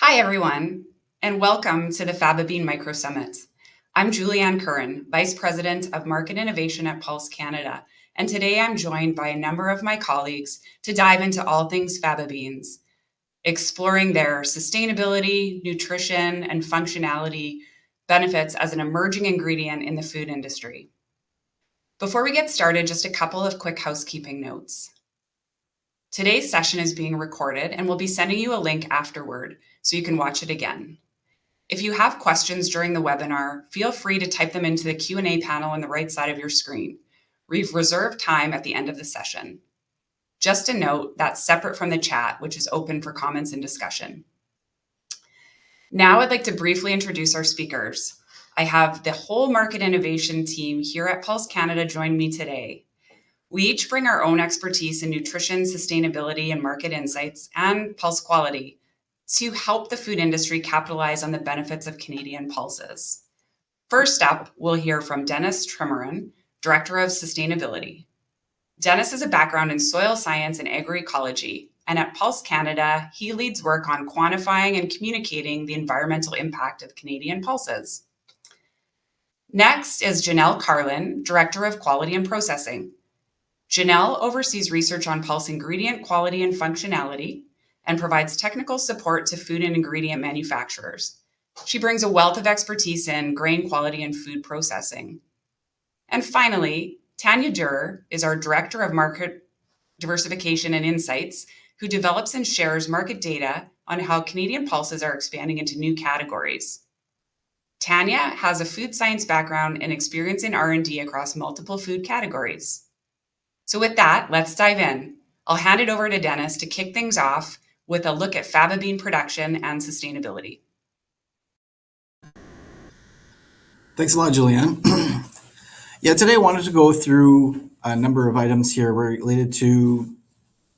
Hi, everyone, and welcome to the Faba Bean Microsummit. I'm Julianne Curran, Vice President of Market Innovation at Pulse Canada, and today I'm joined by a number of my colleagues to dive into all things Faba beans, exploring their sustainability, nutrition, and functionality benefits as an emerging ingredient in the food industry. Before we get started, just a couple of quick housekeeping notes. Today's session is being recorded and we'll be sending you a link afterward so you can watch it again. If you have questions during the webinar, feel free to type them into the Q&A panel on the right side of your screen. We've reserved time at the end of the session. Just a note, that's separate from the chat, which is open for comments and discussion. Now I'd like to briefly introduce our speakers. I have the whole market innovation team here at Pulse Canada join me today. We each bring our own expertise in nutrition, sustainability, and market insights, and pulse quality to help the food industry capitalize on the benefits of Canadian pulses. First up, we'll hear from Dennis Trimaran, Director of Sustainability. Dennis has a background in soil science and agroecology, and at Pulse Canada, he leads work on quantifying and communicating the environmental impact of Canadian pulses. Next is Janelle Carlin, Director of Quality and Processing. Janelle oversees research on pulse ingredient quality and functionality and provides technical support to food and ingredient manufacturers. She brings a wealth of expertise in grain quality and food processing. And finally, Tanya Durer is our Director of Market Diversification and Insights, who develops and shares market data on how Canadian pulses are expanding into new categories. Tanya has a food science background and experience in R&D across multiple food categories. So with that, let's dive in. I'll hand it over to Dennis to kick things off with a look at Faba bean production and sustainability. Thanks a lot, Julianne. Today I wanted to go through a number of items here related to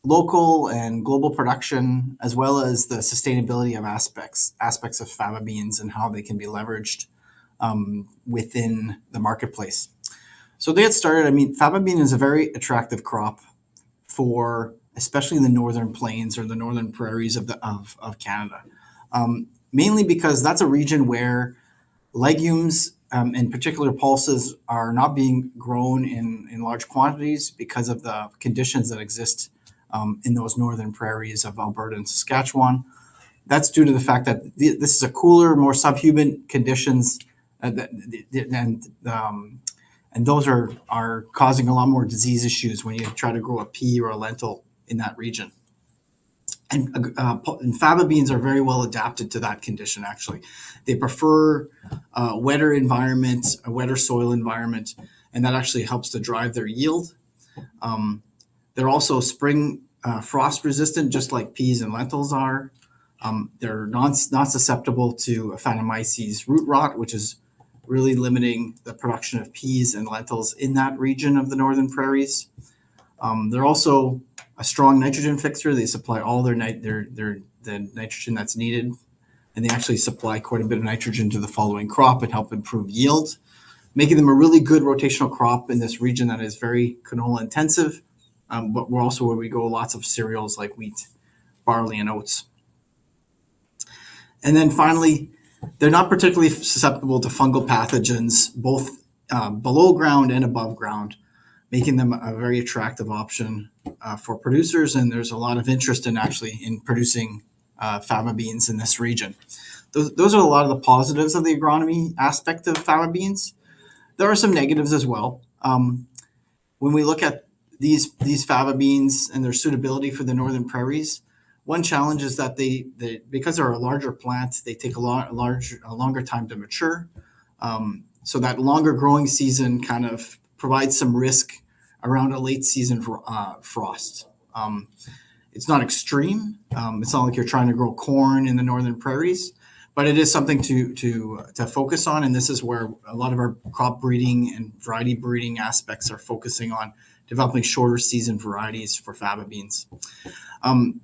local and global production, as well as the sustainability of aspects of Faba beans and how they can be leveraged within the marketplace. So to get started, Faba bean is a very attractive crop for especially the northern plains or the northern prairies of Canada, mainly because that's a region where legumes, in particular pulses, are not being grown in large quantities because of the conditions that exist in those northern prairies of Alberta and Saskatchewan. That's due to the fact that this is a cooler, more subhuman conditions, and those are causing a lot more disease issues when you try to grow a pea or a lentil in that region. And Faba beans are very well adapted to that condition, actually. They prefer a wetter environment, a wetter soil environment, and that actually helps to drive their yield. They're also spring frost resistant, just like peas and lentils are. They're not susceptible to Aphanomyces root rot, which is really limiting the production of peas and lentils in that region of the northern prairies. They're also a strong nitrogen fixer. They supply all the nitrogen that's needed, and they actually supply quite a bit of nitrogen to the following crop and help improve yield, making them a really good rotational crop in this region that is very canola intensive, but we're also where we grow lots of cereals like wheat, barley, and oats. And then finally, they're not particularly susceptible to fungal pathogens, both below ground and above ground, making them a very attractive option for producers. And there's a lot of interest in producing Faba beans in this region. Those are a lot of the positives of the agronomy aspect of Faba beans. There are some negatives as well. When we look at these Faba beans and their suitability for the northern prairies, one challenge is that they because they're a larger plant, they take a longer time to mature. So that longer growing season kind of provides some risk around a late season frost. It's not extreme. It's not like you're trying to grow corn in the northern prairies, but it is something to focus on. And this is where a lot of our crop breeding and variety breeding aspects are focusing on developing shorter season varieties for Faba beans.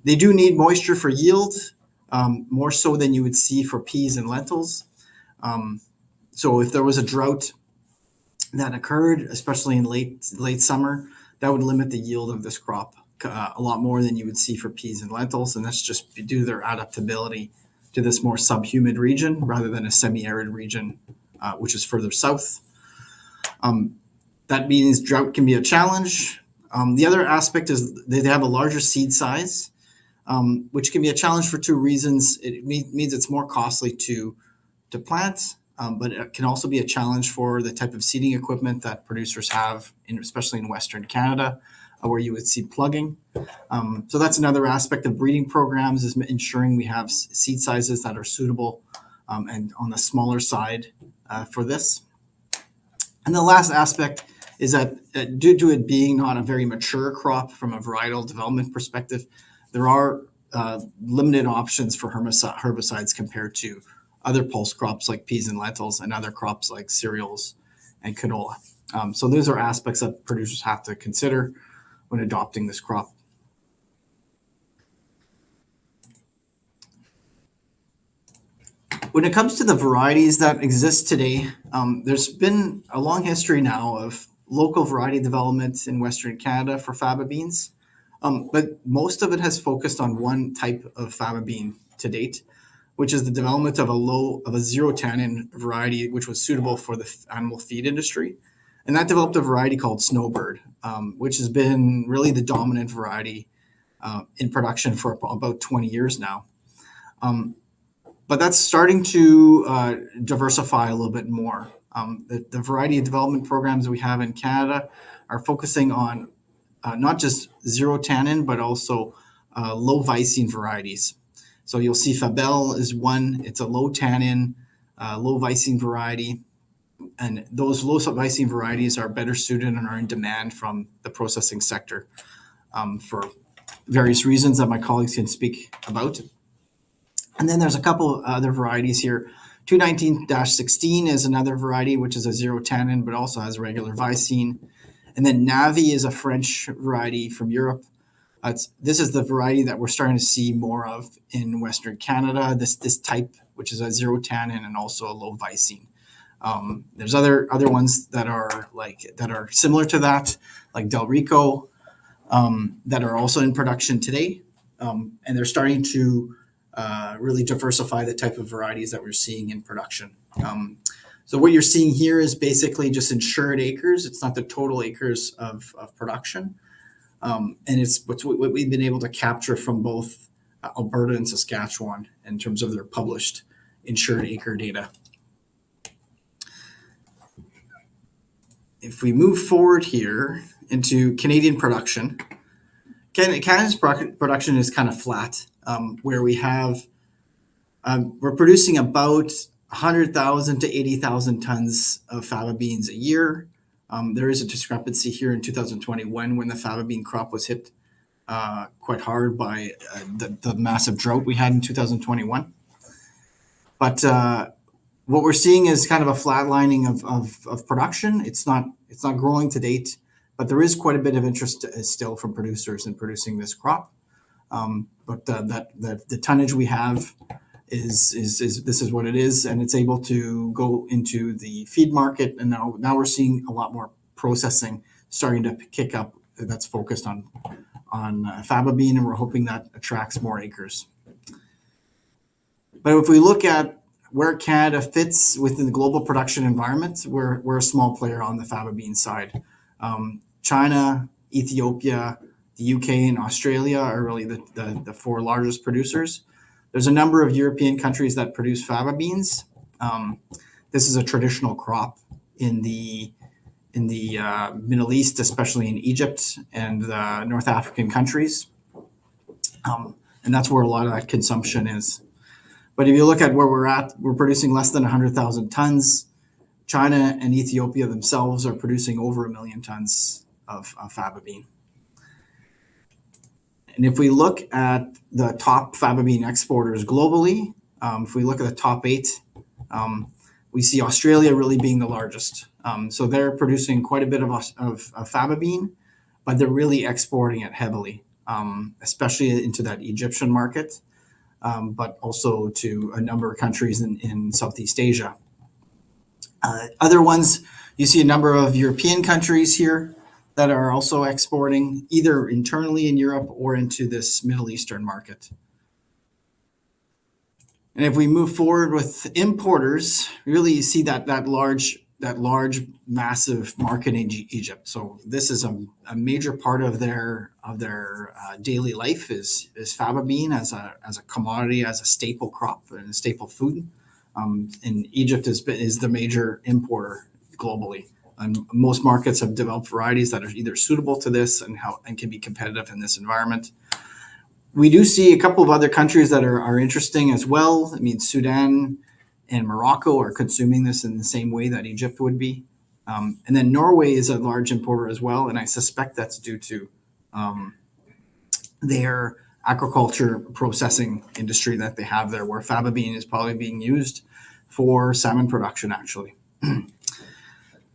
They do need moisture for yield, more so than you would see for peas and lentils. So if there was a drought that occurred, especially in late summer, that would limit the yield of this crop a lot more than you would see for peas and lentils, and that's just due to their adaptability to this more subhumid region rather than a semi-arid region, which is further south. That means drought can be a challenge. The other aspect is they have a larger seed size, which can be a challenge for two reasons. It means it's more costly to plant, but it can also be a challenge for the type of seeding equipment that producers have, especially in Western Canada, where you would see plugging. So that's another aspect of breeding programs, is ensuring we have seed sizes that are suitable and on the smaller side for this. And the last aspect is that due to it being not a very mature crop from a varietal development perspective, there are limited options for herbicides compared to other pulse crops like peas and lentils and other crops like cereals and canola. So those are aspects that producers have to consider when adopting this crop. When it comes to the varieties that exist today, there's been a long history now of local variety development in Western Canada for faba beans, but most of it has focused on one type of faba bean to date, which is the development of a zero tannin variety, which was suitable for the animal feed industry. And that developed a variety called Snowbird, which has been really the dominant variety in production for about 20 years now. But that's starting to diversify a little bit more. The variety development programs we have in Canada are focusing on not just zero tannin, but also low visine varieties. So you'll see Fabel is one. It's a low tannin, low visine variety. And those low visine varieties are better suited and are in demand from the processing sector for various reasons that my colleagues can speak about. And then there's a couple other varieties here. 219-16 is another variety, which is a zero tannin, but also has regular visine. And then Navi is a French variety from Europe. This is the variety that we're starting to see more of in Western Canada, this type, which is a zero tannin and also a low visine. There's other ones that are similar to that, like Del Rico, that are also in production today. And they're starting to really diversify the type of varieties that we're seeing in production. So what you're seeing here is basically just insured acres. It's not the total acres of production. And it's what we've been able to capture from both Alberta and Saskatchewan in terms of their published insured acre data. If we move forward here into Canadian production, Canada's production is kind of flat, where we have, we're producing about 100,000 to 80,000 tons of faba beans a year. There is a discrepancy here in 2021 when the faba bean crop was hit quite hard by the massive drought we had in 2021. But what we're seeing is kind of a flatlining of production. It's not growing to date, but there is quite a bit of interest still from producers in producing this crop. But the tonnage we have is this is what it is, and it's able to go into the feed market. And now we're seeing a lot more processing starting to kick up that's focused on faba bean, and we're hoping that attracts more acres. But if we look at where Canada fits within the global production environment, we're a small player on the faba bean side. China, Ethiopia, the UK, and Australia are really the four largest producers. There's a number of European countries that produce faba beans. This is a traditional crop in the Middle East, especially in Egypt and the North African countries. And that's where a lot of that consumption is. But if you look at where we're at, we're producing less than 100,000 tons. China and Ethiopia themselves are producing over 1 million tons of faba bean. And if we look at the top faba bean exporters globally, if we look at the top 8, we see Australia really being the largest. So they're producing quite a bit of faba bean, but they're really exporting it heavily, especially into that Egyptian market, but also to a number of countries in Southeast Asia. Other ones, you see a number of European countries here that are also exporting either internally in Europe or into this Middle Eastern market. And if we move forward with importers, really you see that large, massive market in Egypt. So this is a major part of their daily life is faba bean as a commodity, as a staple crop and a staple food. And Egypt is the major importer globally. And most markets have developed varieties that are either suitable to this and can be competitive in this environment. We do see a couple of other countries that are interesting as well. I mean, Sudan and Morocco are consuming this in the same way that Egypt would be. And then Norway is a large importer as well, and I suspect that's due to their aquaculture processing industry that they have there, where faba bean is probably being used for salmon production, actually.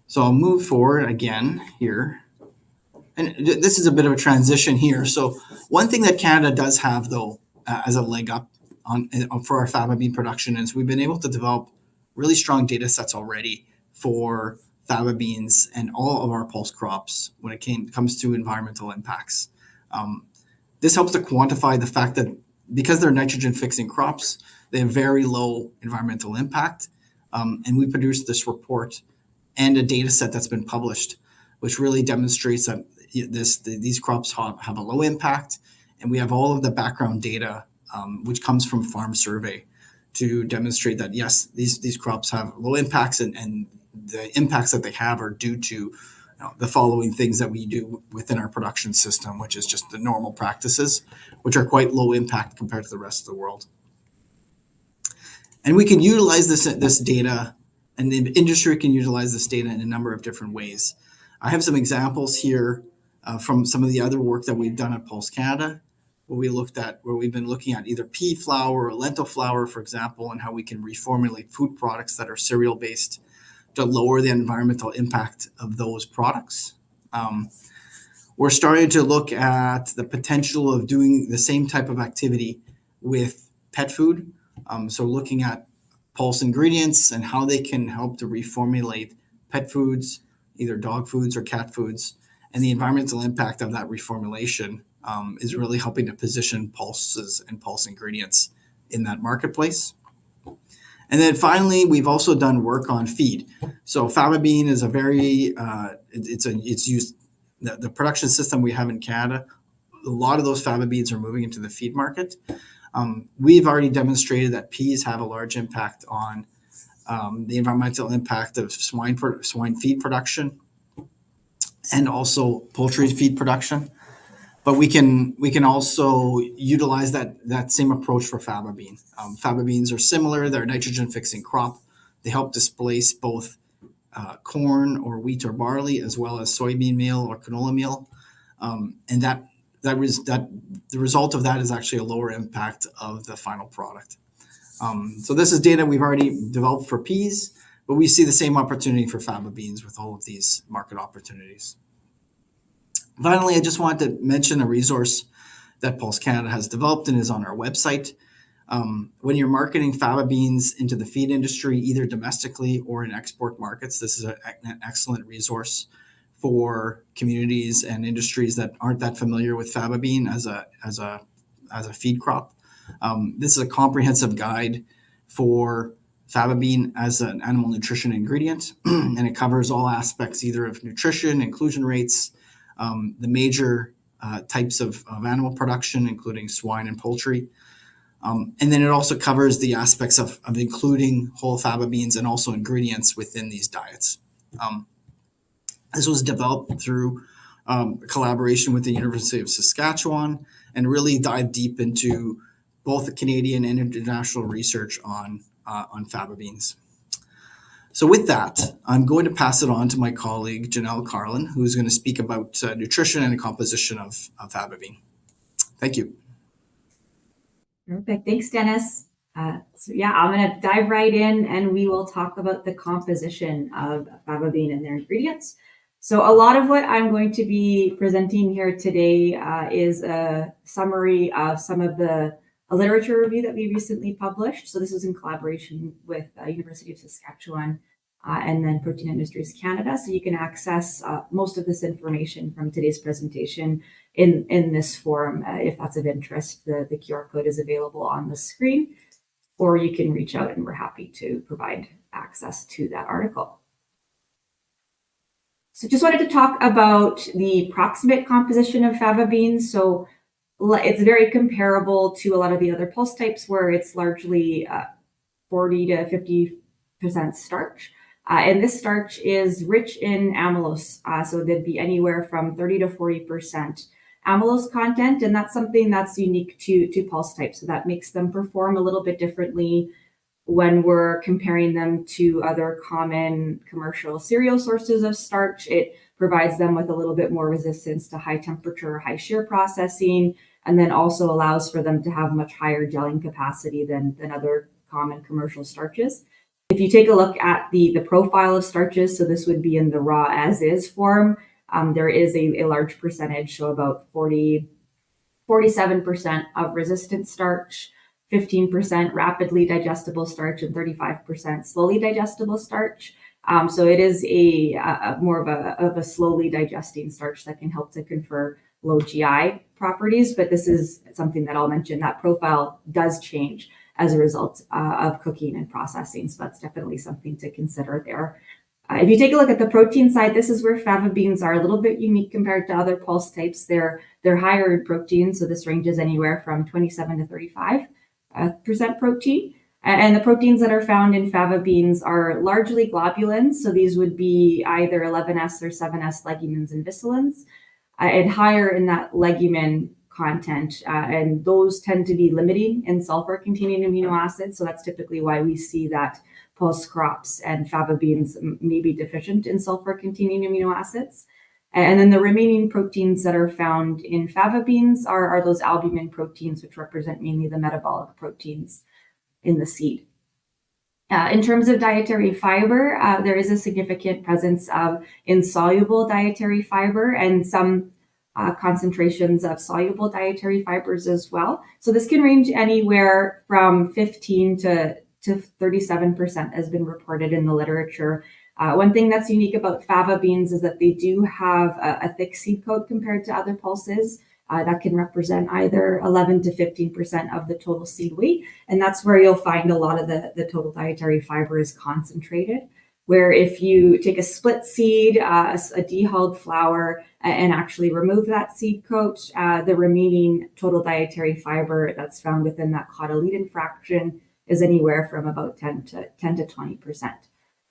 So I'll move forward again here. And this is a bit of a transition here. So one thing that Canada does have, though, as a leg up for our faba bean production is we've been able to develop really strong data sets already for faba beans and all of our pulse crops when it comes to environmental impacts. This helps to quantify the fact that because they're nitrogen fixing crops, they have very low environmental impact. And we produced this report and a data set that's been published, which really demonstrates that these crops have a low impact, and we have all of the background data, which comes from Farm Survey, to demonstrate that yes, these crops have low impacts, and the impacts that they have are due to the following things that we do within our production system, which is just the normal practices, which are quite low impact compared to the rest of the world. And we can utilize this data, and the industry can utilize this data in a number of different ways. I have some examples here from some of the other work that we've done at Pulse Canada, where we've been looking at either pea flour or lentil flour, for example, and how we can reformulate food products that are cereal based to lower the environmental impact of those products. We're starting to look at the potential of doing the same type of activity with pet food. So looking at pulse ingredients and how they can help to reformulate pet foods, either dog foods or cat foods, and the environmental impact of that reformulation is really helping to position pulses and pulse ingredients in that marketplace. And then finally, we've also done work on feed. So faba bean is it's used, the production system we have in Canada, a lot of those faba beans are moving into the feed market. We've already demonstrated that peas have a large impact on the environmental impact of swine feed production and also poultry feed production. But we can also utilize that same approach for faba bean. Faba beans are similar; they're a nitrogen fixing crop. They help displace both corn or wheat or barley, as well as soybean meal or canola meal, and the result of that is actually a lower impact of the final product. So this is data we've already developed for peas, but we see the same opportunity for faba beans with all of these market opportunities. Finally, I just wanted to mention a resource that Pulse Canada has developed and is on our website. When you're marketing faba beans into the feed industry, either domestically or in export markets, this is an excellent resource for communities and industries that aren't that familiar with faba bean as a feed crop. This is a comprehensive guide for faba bean as an animal nutrition ingredient, and it covers all aspects either of nutrition, inclusion rates, the major types of animal production, including swine and poultry. And then it also covers the aspects of including whole faba beans and also ingredients within these diets. This was developed through collaboration with the University of Saskatchewan and really dive deep into both the Canadian and international research on faba beans. So with that, I'm going to pass it on to my colleague, Janelle Carlin, who's going to speak about nutrition and composition of faba bean. Thank you. Perfect. Thanks, Dennis. I'm going to dive right in and we will talk about the composition of faba bean and their ingredients. So a lot of what I'm going to be presenting here today is a summary of some of the literature review that we recently published. So this is in collaboration with University of Saskatchewan and then Protein Industries Canada. So you can access most of this information from today's presentation in this forum if that's of interest. The QR code is available on the screen. or you can reach out and we're happy to provide access to that article. So just wanted to talk about the proximate composition of fava beans. So it's very comparable to a lot of the other pulse types where it's largely 40 to 50% starch. And this starch is rich in amylose. So there'd be anywhere from 30 to 40% amylose content. And that's something that's unique to pulse types. So that makes them perform a little bit differently when we're comparing them to other common commercial cereal sources of starch. It provides them with a little bit more resistance to high temperature, high shear processing, and then also allows for them to have much higher gelling capacity than other common commercial starches. If you take a look at the profile of starches, so this would be in the raw as is form, there is a large percentage, so about 47% of resistant starch, 15% rapidly digestible starch, and 35% slowly digestible starch. So it is a more of a slowly digesting starch that can help to confer low GI properties. But this is something that I'll mention, that profile does change as a result of cooking and processing. So that's definitely something to consider there. If you take a look at the protein side, this is where fava beans are a little bit unique compared to other pulse types. They're higher in protein, so this ranges anywhere from 27 to 35% protein. And the proteins that are found in fava beans are largely globulins, so these would be either 11S or 7S legumins and viscilins, and higher in that legumin content, and those tend to be limiting in sulfur-containing amino acids, so that's typically why we see that pulse crops and fava beans may be deficient in sulfur-containing amino acids. And then the remaining proteins that are found in fava beans are those albumin proteins, which represent mainly the metabolic proteins in the seed. In terms of dietary fiber, there is a significant presence of insoluble dietary fiber and some concentrations of soluble dietary fibers as well. So this can range anywhere from 15 to 37% has been reported in the literature. One thing that's unique about fava beans is that they do have a thick seed coat compared to other pulses. That can represent either 11 to 15% of the total seed weight. And that's where you'll find a lot of the total dietary fiber is concentrated. Where if you take a split seed, a dehulled flour, and actually remove that seed coat, the remaining total dietary fiber that's found within that cotyledon fraction is anywhere from about 10 to 20%.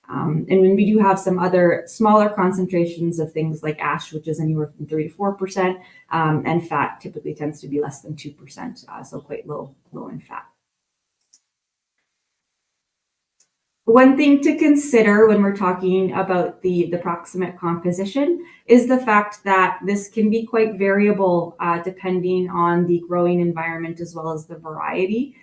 And when we do have some other smaller concentrations of things like ash, which is anywhere from 3 to 4%, and fat typically tends to be less than 2%, so quite low in fat. One thing to consider when we're talking about the proximate composition is the fact that this can be quite variable depending on the growing environment as well as the variety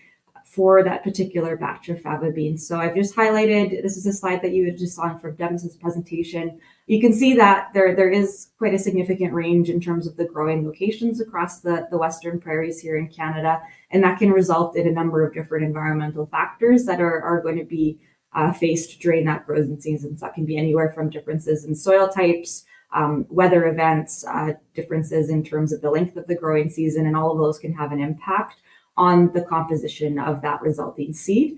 for that particular batch of fava beans. So I've just highlighted, this is a slide that you just saw from Dennis's presentation. You can see that there is quite a significant range in terms of the growing locations across the Western prairies here in Canada, and that can result in a number of different environmental factors that are going to be faced during that growing season. So that can be anywhere from differences in soil types, weather events, differences in terms of the length of the growing season, and all of those can have an impact on the composition of that resulting seed.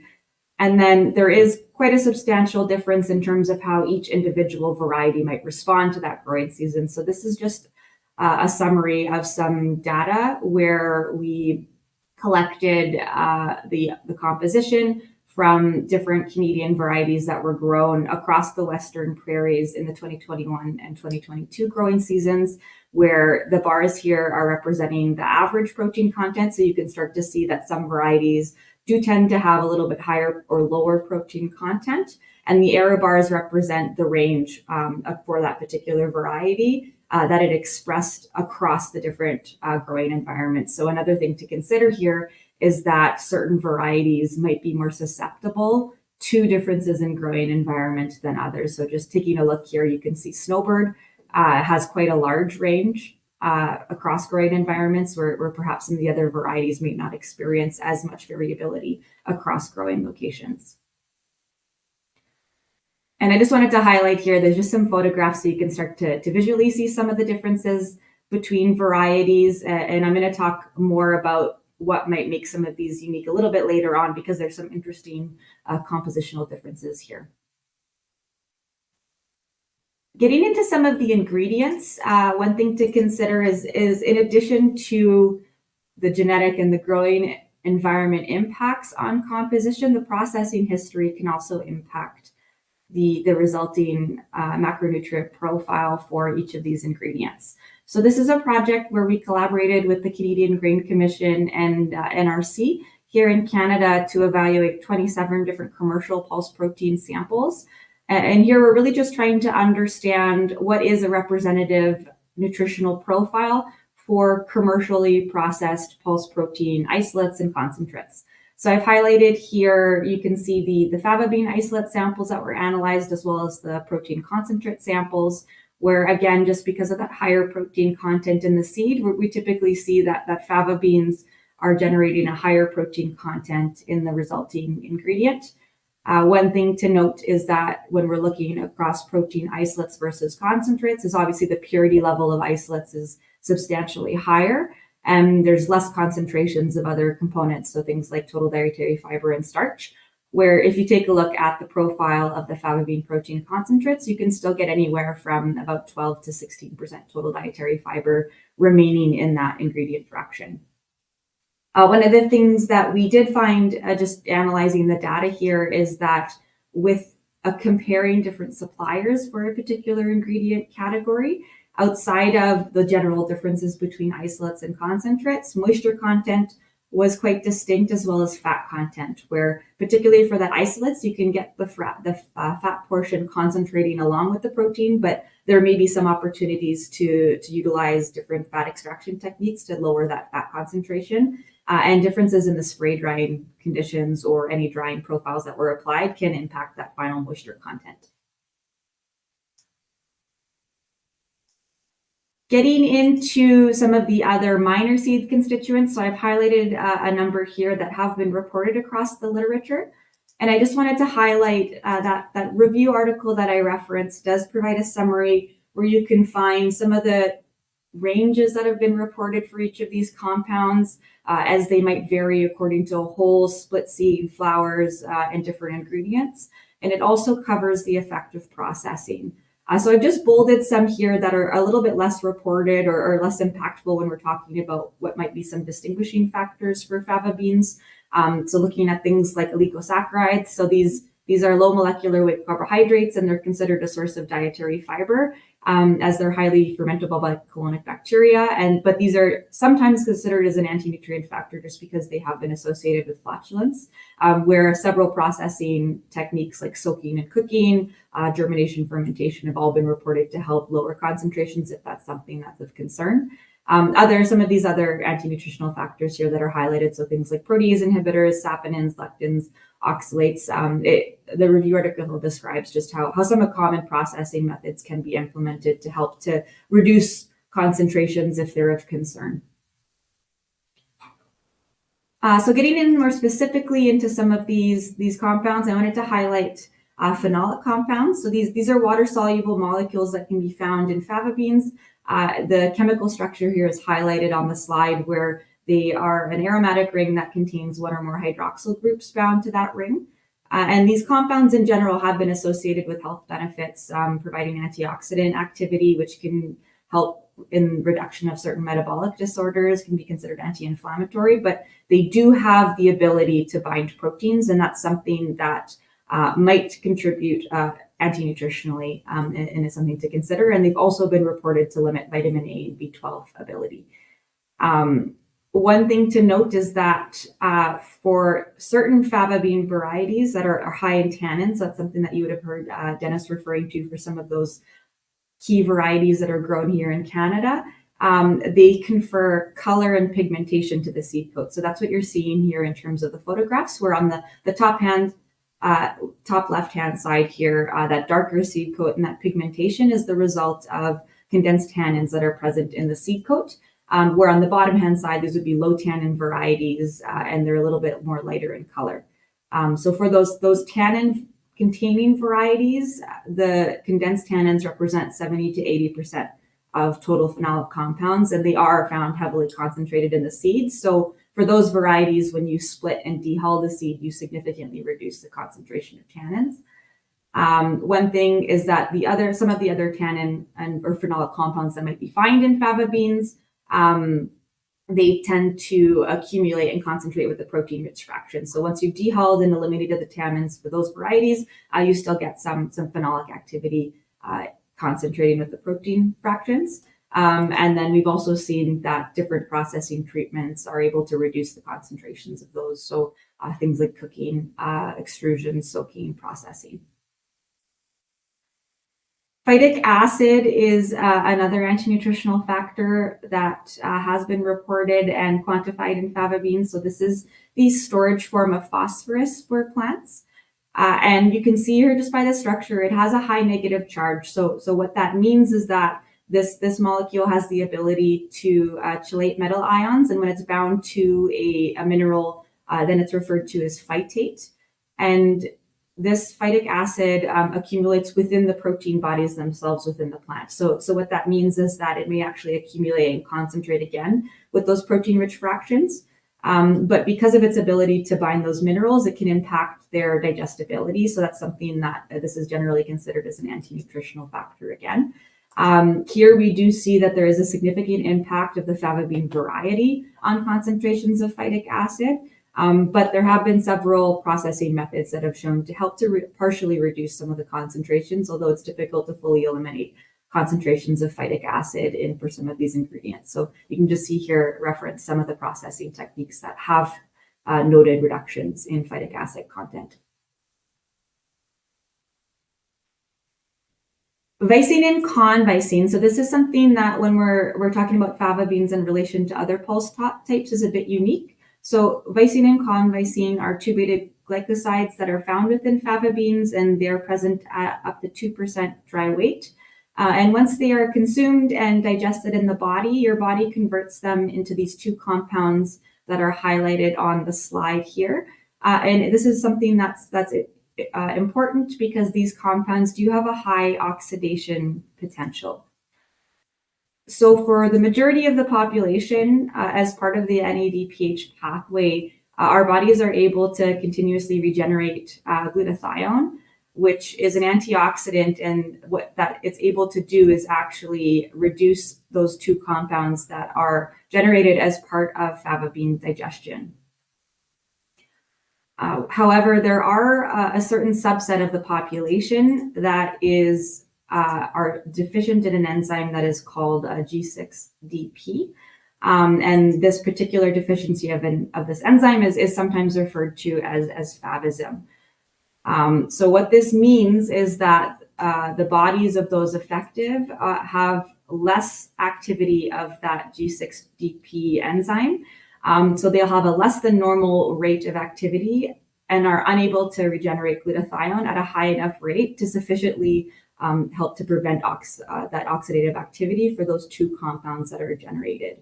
And then there is quite a substantial difference in terms of how each individual variety might respond to that growing season. So this is just a summary of some data where we collected the composition from different Canadian varieties that were grown across the Western prairies in the 2021 and 2022 growing seasons, where the bars here are representing the average protein content. So you can start to see that some varieties do tend to have a little bit higher or lower protein content. And the arrow bars represent the range for that particular variety that it expressed across the different growing environments. So another thing to consider here is that certain varieties might be more susceptible to differences in growing environment than others. So just taking a look here, you can see Snowbird has quite a large range across growing environments where perhaps some of the other varieties may not experience as much variability across growing locations. And I just wanted to highlight here, there's just some photographs so you can start to visually see some of the differences between varieties. And I'm going to talk more about what might make some of these unique a little bit later on, because there's some interesting compositional differences here. Getting into some of the ingredients, one thing to consider is in addition to the genetic and the growing environment impacts on composition, the processing history can also impact the resulting macronutrient profile for each of these ingredients. So this is a project where we collaborated with the Canadian Grain Commission and NRC here in Canada to evaluate 27 different commercial pulse protein samples. And here we're really just trying to understand what is a representative nutritional profile for commercially processed pulse protein isolates and concentrates. So I've highlighted here, you can see the Faba bean isolate samples that were analyzed, as well as the protein concentrate samples, where again, just because of that higher protein content in the seed, we typically see that Faba beans are generating a higher protein content in the resulting ingredient. One thing to note is that when we're looking across protein isolates versus concentrates, is obviously the purity level of isolates is substantially higher, and there's less concentrations of other components, so things like total dietary fiber and starch, where if you take a look at the profile of the Faba bean protein concentrates, you can still get anywhere from about 12 to 16% total dietary fiber remaining in that ingredient fraction. One of the things that we did find, just analyzing the data here, is that with comparing different suppliers for a particular ingredient category, outside of the general differences between isolates and concentrates, moisture content was quite distinct, as well as fat content, where particularly for that isolates, you can get the fat portion concentrating along with the protein, but there may be some opportunities to utilize different fat extraction techniques to lower that fat concentration. And differences in the spray drying conditions or any drying profiles that were applied can impact that final moisture content. Getting into some of the other minor seed constituents, so I've highlighted a number here that have been reported across the literature. And I just wanted to highlight that review article that I referenced does provide a summary where you can find some of the ranges that have been reported for each of these compounds, as they might vary according to whole, split seed, flowers, and different ingredients. And it also covers the effect of processing. So I've just bolded some here that are a little bit less reported or less impactful when we're talking about what might be some distinguishing factors for Faba beans. So looking at things like oligosaccharides. So these are low molecular weight carbohydrates, and they're considered a source of dietary fiber, as they're highly fermentable by colonic bacteria. But these are sometimes considered as an anti-nutrient factor just because they have been associated with flatulence, where several processing techniques like soaking and cooking, germination, fermentation have all been reported to help lower concentrations if that's something that's of concern. Some of these other anti-nutritional factors here that are highlighted, so things like protease inhibitors, saponins, lectins, oxalates. The review article describes just how some common processing methods can be implemented to help to reduce concentrations if they're of concern. So getting in more specifically into some of these compounds, I wanted to highlight phenolic compounds. So these are water-soluble molecules that can be found in Faba beans. The chemical structure here is highlighted on the slide, where they are an aromatic ring that contains one or more hydroxyl groups bound to that ring. And these compounds in general have been associated with health benefits, providing antioxidant activity, which can help in reduction of certain metabolic disorders, can be considered anti-inflammatory, but they do have the ability to bind proteins, and that's something that might contribute anti-nutritionally, and is something to consider. And they've also been reported to limit vitamin A and B12 ability. One thing to note is that for certain Faba bean varieties that are high in tannins, that's something that you would have heard Dennis referring to for some of those key varieties that are grown here in Canada. They confer color and pigmentation to the seed coat. So that's what you're seeing here in terms of the photographs, where on the top left-hand side here, that darker seed coat and that pigmentation is the result of condensed tannins that are present in the seed coat. Where on the bottom-hand side, these would be low tannin varieties, and they're a little bit more lighter in color. So for those tannin-containing varieties, the condensed tannins represent 70 to 80% of total phenolic compounds, and they are found heavily concentrated in the seeds. So for those varieties, when you split and dehull the seed, you significantly reduce the concentration of tannins. One thing is that some of the other tannin or phenolic compounds that might be found in faba beans, they tend to accumulate and concentrate with the protein-rich fractions. So once you've dehulled and eliminated the tannins for those varieties, you still get some phenolic activity concentrating with the protein fractions. And then we've also seen that different processing treatments are able to reduce the concentrations of those. So things like cooking, extrusion, soaking, processing. Phytic acid is another anti-nutritional factor that has been reported and quantified in faba beans. So this is the storage form of phosphorus for plants. And you can see here just by the structure, it has a high negative charge. So what that means is that this molecule has the ability to chelate metal ions. And when it's bound to a mineral, then it's referred to as phytate. And this phytic acid accumulates within the protein bodies themselves within the plant. So what that means is that it may actually accumulate and concentrate again with those protein-rich fractions. But because of its ability to bind those minerals, it can impact their digestibility. So that's something that this is generally considered as an anti-nutritional factor again. Here we do see that there is a significant impact of the faba bean variety on concentrations of phytic acid. But there have been several processing methods that have shown to help to partially reduce some of the concentrations, although it's difficult to fully eliminate concentrations of phytic acid for some of these ingredients. So you can just see here reference some of the processing techniques that have noted reductions in phytic acid content. Vicine and convicine. So this is something that when we're talking about faba beans in relation to other pulse types is a bit unique. So vicine and convicine are two beta glycosides that are found within faba beans, and they're present at up to 2% dry weight. And once they are consumed and digested in the body, your body converts them into these two compounds that are highlighted on the slide here. And this is something that's important because these compounds do have a high oxidation potential. So for the majority of the population, as part of the NADPH pathway, our bodies are able to continuously regenerate glutathione, which is an antioxidant, and what that it's able to do is actually reduce those two compounds that are generated as part of faba bean digestion. However, there are a certain subset of the population that are deficient in an enzyme that is called G6DP. And this particular deficiency of this enzyme is sometimes referred to as fabism. So what this means is that the bodies of those affected have less activity of that G6DP enzyme. So they'll have a less than normal rate of activity and are unable to regenerate glutathione at a high enough rate to sufficiently help to prevent that oxidative activity for those two compounds that are generated.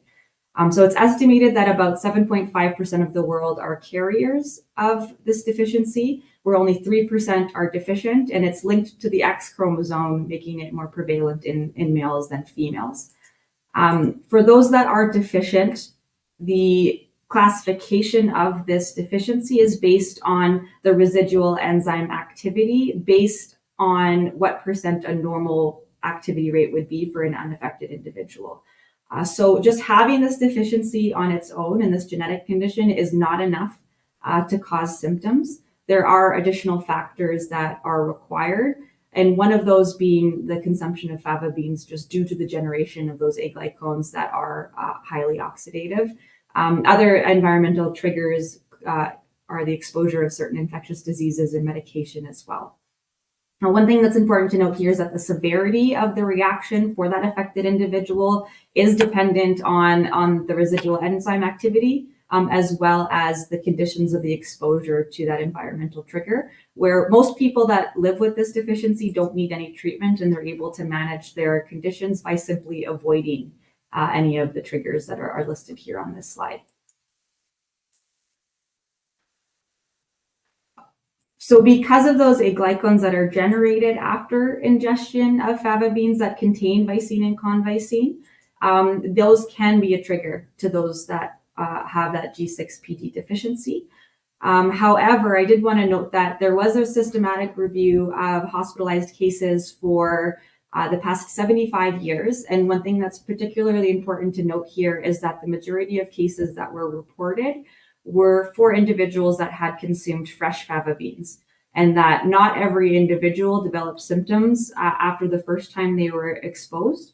So it's estimated that about 7.5% of the world are carriers of this deficiency, where only 3% are deficient, and it's linked to the X chromosome, making it more prevalent in males than females. For those that are deficient, the classification of this deficiency is based on the residual enzyme activity, based on what percent a normal activity rate would be for an unaffected individual. So just having this deficiency on its own in this genetic condition is not enough to cause symptoms. There are additional factors that are required, and one of those being the consumption of faba beans just due to the generation of those aglycones that are highly oxidative. Other environmental triggers are the exposure of certain infectious diseases and medication as well. Now, one thing that's important to note here is that the severity of the reaction for that affected individual is dependent on the residual enzyme activity, as well as the conditions of the exposure to that environmental trigger, where most people that live with this deficiency don't need any treatment, and they're able to manage their conditions by simply avoiding any of the triggers that are listed here on this slide. So because of those aglycones that are generated after ingestion of faba beans that contain vicine and convicine, those can be a trigger to those that have that G6PD deficiency. However, I did want to note that there was a systematic review of hospitalized cases for the past 75 years. And one thing that's particularly important to note here is that the majority of cases that were reported were for individuals that had consumed fresh fava beans, and that not every individual developed symptoms after the first time they were exposed.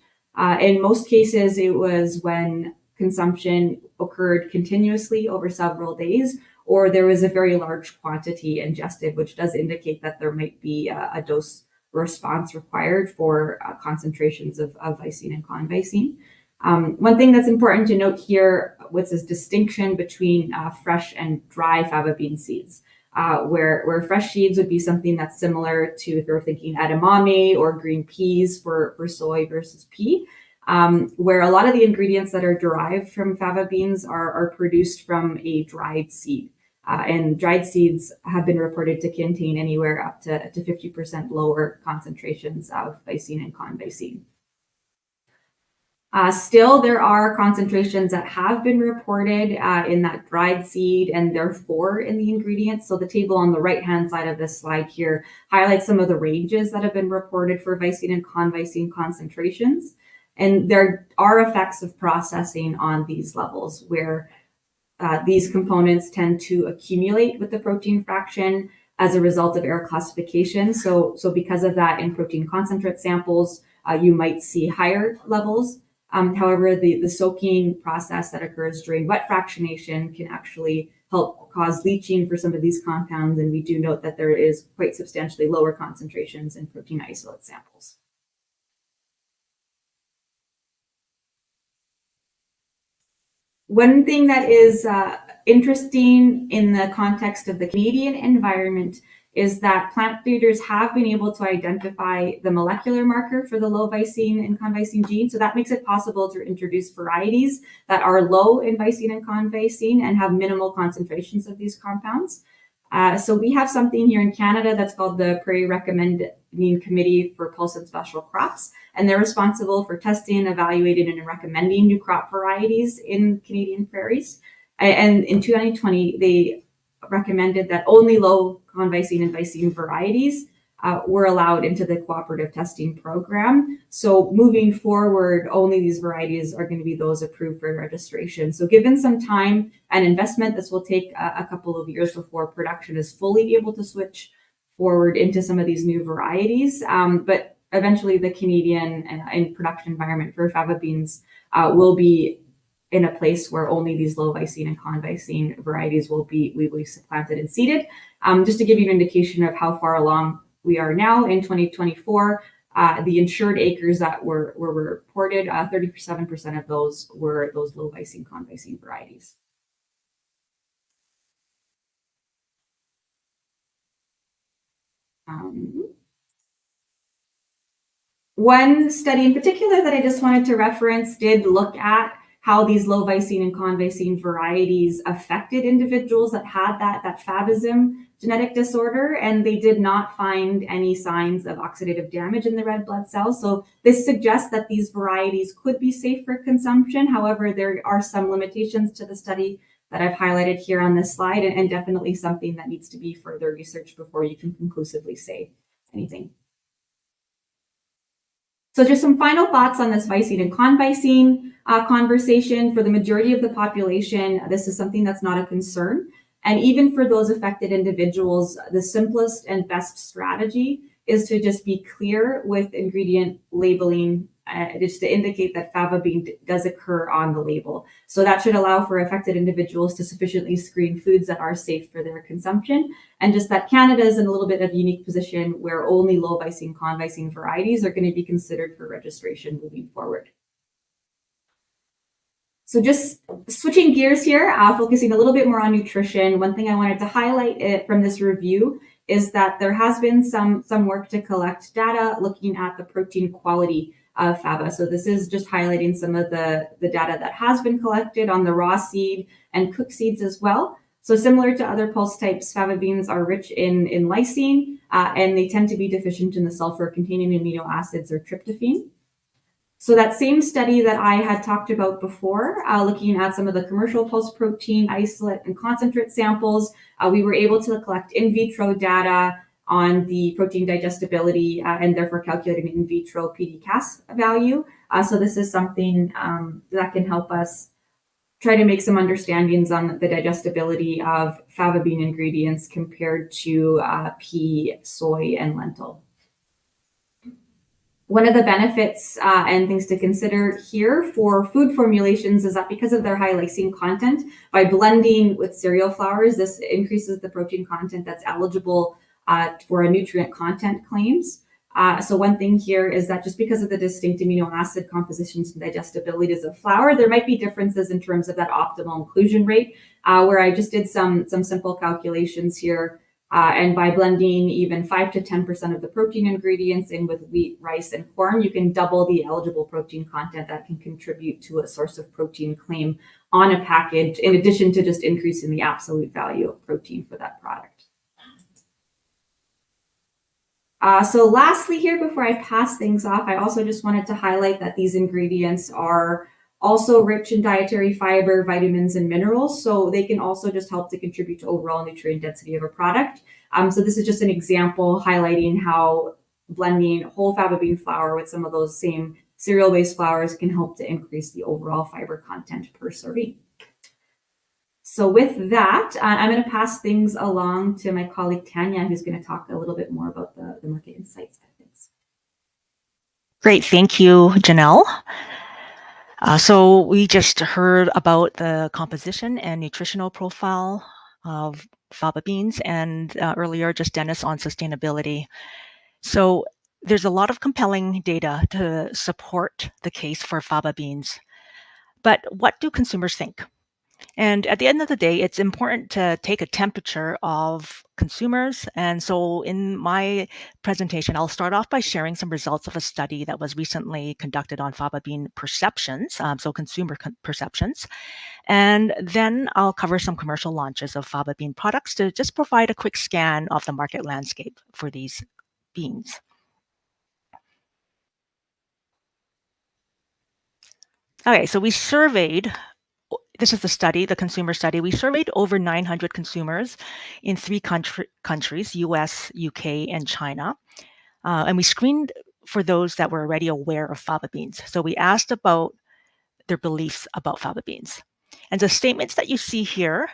In most cases, it was when consumption occurred continuously over several days, or there was a very large quantity ingested, which does indicate that there might be a dose response required for concentrations of Visine and convisine. One thing that's important to note here was this distinction between fresh and dry fava bean seeds, where fresh seeds would be something that's similar to if you're thinking edamame or green peas for soy versus pea, where a lot of the ingredients that are derived from fava beans are produced from a dried seed. And dried seeds have been reported to contain anywhere up to 50% lower concentrations of Visine and convisine. Still, there are concentrations that have been reported in that dried seed, and therefore in the ingredients. So the table on the right-hand side of this slide here highlights some of the ranges that have been reported for Visine and convisine concentrations. And there are effects of processing on these levels where these components tend to accumulate with the protein fraction as a result of error classification. So because of that, in protein concentrate samples, you might see higher levels. However, the soaking process that occurs during wet fractionation can actually help cause leaching for some of these compounds. And we do note that there is quite substantially lower concentrations in protein isolate samples. One thing that is interesting in the context of the Canadian environment is that plant breeders have been able to identify the molecular marker for the low Visine and convisine gene. So that makes it possible to introduce varieties that are low in Visine and convisine and have minimal concentrations of these compounds. So we have something here in Canada that's called the Prairie Recommending Committee for Pulse and Special Crops, and they're responsible for testing, evaluating, and recommending new crop varieties in Canadian prairies. And in 2020, they recommended that only low convisine and Visine varieties were allowed into the cooperative testing program. So moving forward, only these varieties are going to be those approved for registration. So given some time and investment, this will take a couple of years before production is fully able to switch forward into some of these new varieties. But eventually the Canadian and production environment for fava beans will be in a place where only these low Visine and convisine varieties will be planted and seeded. Just to give you an indication of how far along we are now in 2024, the insured acres that were reported, 37% of those were those low Visine convisine varieties. One study in particular that I just wanted to reference did look at how these low Visine and convisine varieties affected individuals that had that FABism genetic disorder, and they did not find any signs of oxidative damage in the red blood cells. So this suggests that these varieties could be safe for consumption. However, there are some limitations to the study that I've highlighted here on this slide, and definitely something that needs to be further researched before you can conclusively say anything. So just some final thoughts on this Visine and convisine conversation. For the majority of the population, this is something that's not a concern. And even for those affected individuals, the simplest and best strategy is to just be clear with ingredient labeling, just to indicate that fava bean does occur on the label. So that should allow for affected individuals to sufficiently screen foods that are safe for their consumption. And just that Canada is in a little bit of a unique position where only low Visine convisine varieties are going to be considered for registration moving forward. So just switching gears here, focusing a little bit more on nutrition. One thing I wanted to highlight from this review is that there has been some work to collect data looking at the protein quality of fava. So this is just highlighting some of the data that has been collected on the raw seed and cooked seeds as well. So similar to other pulse types, fava beans are rich in lysine, and they tend to be deficient in the sulfur-containing amino acids or tryptophan. So that same study that I had talked about before, looking at some of the commercial pulse protein isolate and concentrate samples, we were able to collect in vitro data on the protein digestibility and therefore calculating an in vitro PD-Cas value. So this is something that can help us try to make some understandings on the digestibility of faba bean ingredients compared to pea, soy, and lentil. One of the benefits and things to consider here for food formulations is that because of their high lysine content, by blending with cereal flours, this increases the protein content that's eligible for a nutrient content claims. So one thing here is that just because of the distinct amino acid compositions and digestibilities of flour, there might be differences in terms of that optimal inclusion rate, where I just did some simple calculations here. And by blending even 5 to 10% of the protein ingredients in with wheat, rice, and corn, you can double the eligible protein content that can contribute to a source of protein claim on a package, in addition to just increasing the absolute value of protein for that product. So lastly here, before I pass things off, I also just wanted to highlight that these ingredients are also rich in dietary fiber, vitamins, and minerals. So they can also just help to contribute to overall nutrient density of a product. So this is just an example highlighting how blending whole faba bean flour with some of those same cereal-based flours can help to increase the overall fiber content per serving. So with that, I'm going to pass things along to my colleague Tanya, who's going to talk a little bit more about the market insights side of things. Great, thank you, Janelle. So we just heard about the composition and nutritional profile of faba beans, and earlier just Dennis on sustainability. So there's a lot of compelling data to support the case for faba beans. But what do consumers think? And at the end of the day, it's important to take a temperature of consumers. And so in my presentation, I'll start off by sharing some results of a study that was recently conducted on faba bean perceptions, so consumer perceptions. And then I'll cover some commercial launches of faba bean products to just provide a quick scan of the market landscape for these beans. Okay, so we surveyed, this is the study, the consumer study. We surveyed over 900 consumers in 3 countries, US, UK, and China. And we screened for those that were already aware of faba beans. So we asked about their beliefs about faba beans. And the statements that you see here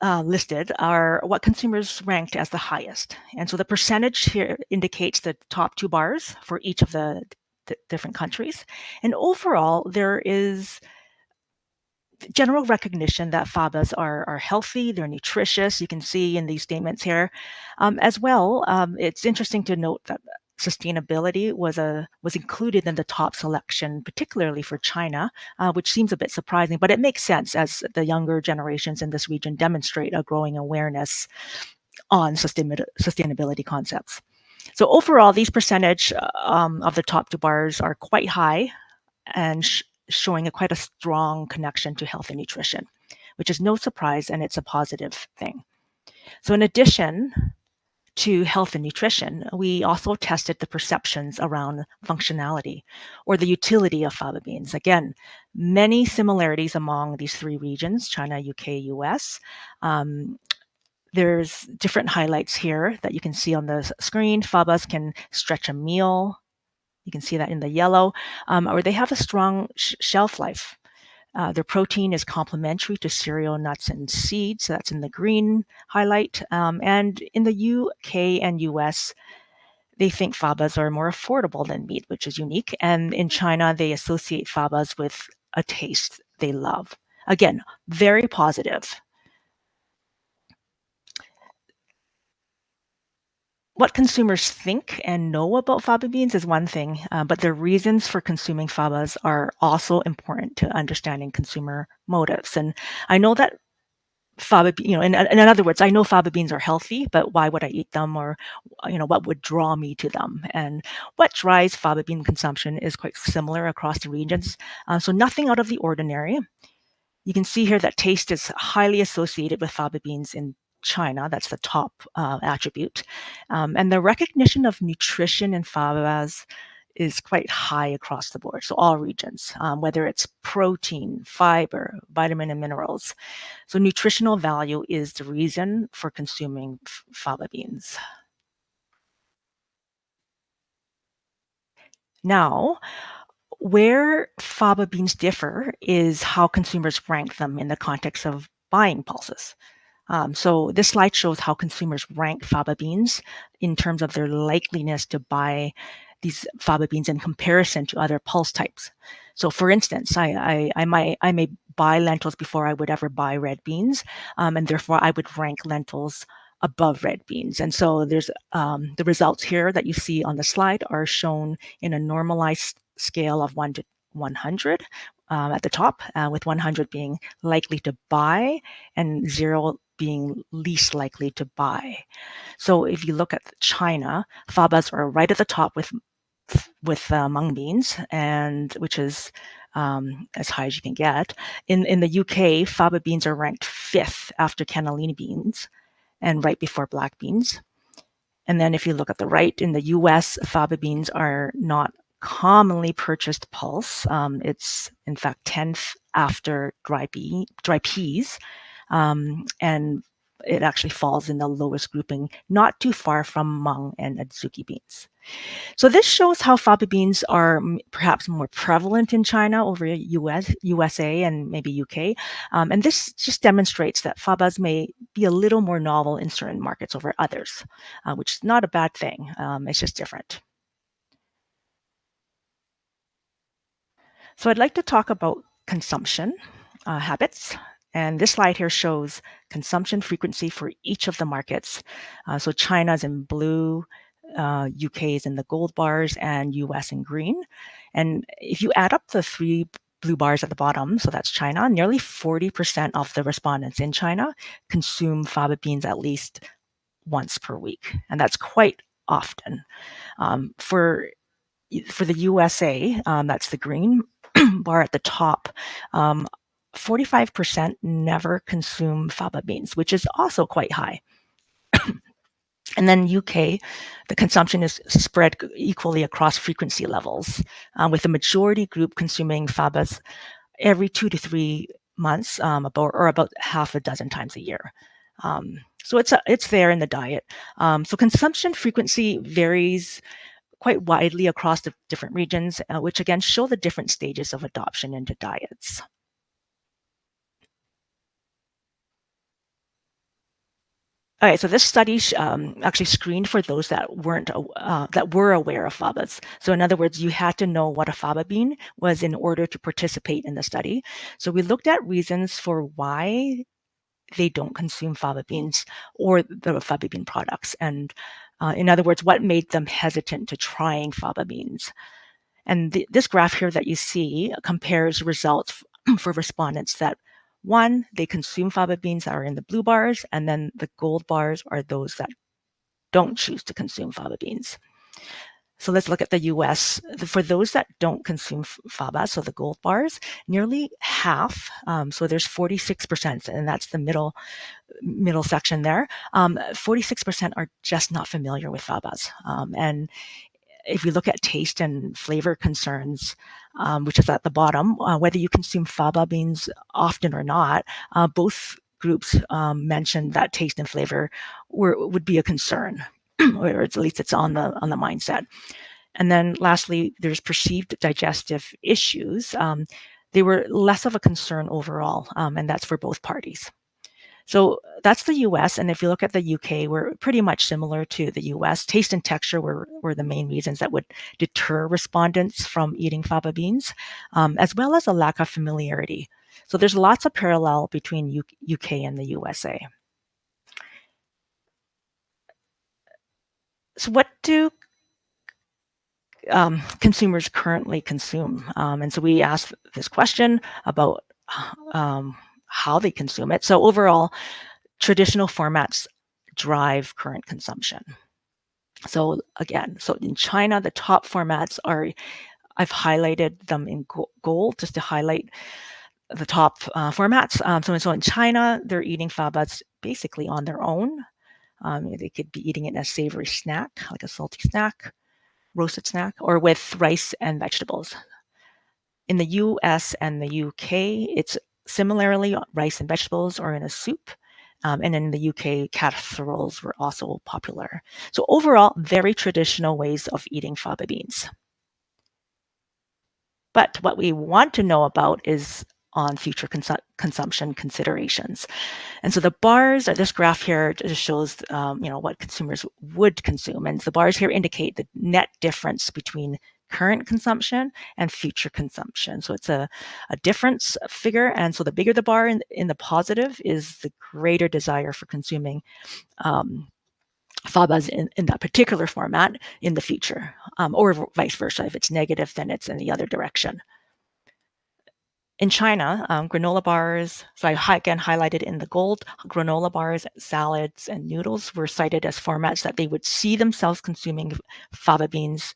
listed are what consumers ranked as the highest. And so the percentage here indicates the top 2 bars for each of the different countries. And overall, there is general recognition that fabas are healthy, they're nutritious. You can see in these statements here. As well, it's interesting to note that sustainability was included in the top selection, particularly for China, which seems a bit surprising, but it makes sense as the younger generations in this region demonstrate a growing awareness on sustainability concepts. So overall, these percentage of the top 2 bars are quite high and showing quite a strong connection to health and nutrition, which is no surprise, and it's a positive thing. So in addition to health and nutrition, we also tested the perceptions around functionality or the utility of faba beans. Again, many similarities among these 3 regions, China, UK, US. There's different highlights here that you can see on the screen. Fabas can stretch a meal. You can see that in the yellow, or they have a strong shelf life. Their protein is complementary to cereal, nuts, and seeds. So that's in the green highlight. And in the UK and US, they think fabas are more affordable than meat, which is unique. And in China, they associate fabas with a taste they love. Again, very positive. What consumers think and know about faba beans is one thing, but the reasons for consuming fabas are also important to understanding consumer motives. And I know that faba, in other words, I know faba beans are healthy, but why would I eat them, or what would draw me to them? And what drives faba bean consumption is quite similar across the regions. So nothing out of the ordinary. You can see here that taste is highly associated with faba beans in China. That's the top attribute. And the recognition of nutrition in fabas is quite high across the board, so all regions, whether it's protein, fiber, vitamin, and minerals. So nutritional value is the reason for consuming faba beans. Now, where faba beans differ is how consumers rank them in the context of buying pulses. So this slide shows how consumers rank faba beans in terms of their likeliness to buy these faba beans in comparison to other pulse types. So for instance, I may buy lentils before I would ever buy red beans, and therefore I would rank lentils above red beans. And so there's the results here that you see on the slide are shown in a normalized scale of 1 to 100 at the top, with 100 being likely to buy and 0 being least likely to buy. So if you look at China, fabas are right at the top with mung beans, and which is as high as you can get. In the UK, faba beans are ranked 5th after cannellini beans and right before black beans. And then if you look at the right, in the US, faba beans are not commonly purchased pulse. It's in fact 10th after dry peas, and it actually falls in the lowest grouping, not too far from mung and adzuki beans. So this shows how faba beans are perhaps more prevalent in China over USA, and maybe UK. And this just demonstrates that fabas may be a little more novel in certain markets over others, which is not a bad thing. It's just different. So I'd like to talk about consumption habits. And this slide here shows consumption frequency for each of the markets. So China's in blue, UK is in the gold bars, and US in green. And if you add up the 3 blue bars at the bottom, so that's China, nearly 40% of the respondents in China consume faba beans at least once per week. And that's quite often. For the USA, that's the green bar at the top, 45% never consume faba beans, which is also quite high. And then UK, the consumption is spread equally across frequency levels, with the majority group consuming fabas every 2 to 3 months, about half a dozen times a year. So it's there in the diet. So consumption frequency varies quite widely across the different regions, which again show the different stages of adoption into diets. All right, so this study actually screened for those that were aware of fabas. So in other words, you had to know what a faba bean was in order to participate in the study. So we looked at reasons for why they don't consume faba beans or the faba bean products, and in other words, what made them hesitant to trying faba beans. And this graph here that you see compares results for respondents that, one, they consume faba beans that are in the blue bars, and then the gold bars are those that don't choose to consume faba beans. So let's look at the US. For those that don't consume faba, so the gold bars, nearly half, so there's 46%, and that's the middle section there. 46% are just not familiar with fabas. And if you look at taste and flavor concerns, which is at the bottom, whether you consume faba beans often or not, both groups mentioned that taste and flavor would be a concern, or at least it's on the mindset. And then lastly, there's perceived digestive issues. They were less of a concern overall, and that's for both parties. So that's the US. And if you look at the UK, we're pretty much similar to the US. Taste and texture were the main reasons that would deter respondents from eating faba beans, as well as a lack of familiarity. So there's lots of parallel between UK and the USA. So what do consumers currently consume? And so we asked this question about how they consume it. So overall, traditional formats drive current consumption. So again, so in China, the top formats are, I've highlighted them in gold just to highlight the top formats. So in China, they're eating fabas basically on their own. They could be eating it as a savory snack, like a salty snack. roasted snack, or with rice and vegetables. In the US and the UK, it's similarly rice and vegetables or in a soup. And in the UK, casseroles were also popular. So overall, very traditional ways of eating faba beans. But what we want to know about is on future consumption considerations. And so the bars, this graph here just shows, what consumers would consume. And the bars here indicate the net difference between current consumption and future consumption. So it's a difference figure. And so the bigger the bar in the positive is the greater desire for consuming fabas in that particular format in the future, or vice versa. If it's negative, then it's in the other direction. In China, granola bars, so I again highlighted in the gold, granola bars, salads, and noodles were cited as formats that they would see themselves consuming faba beans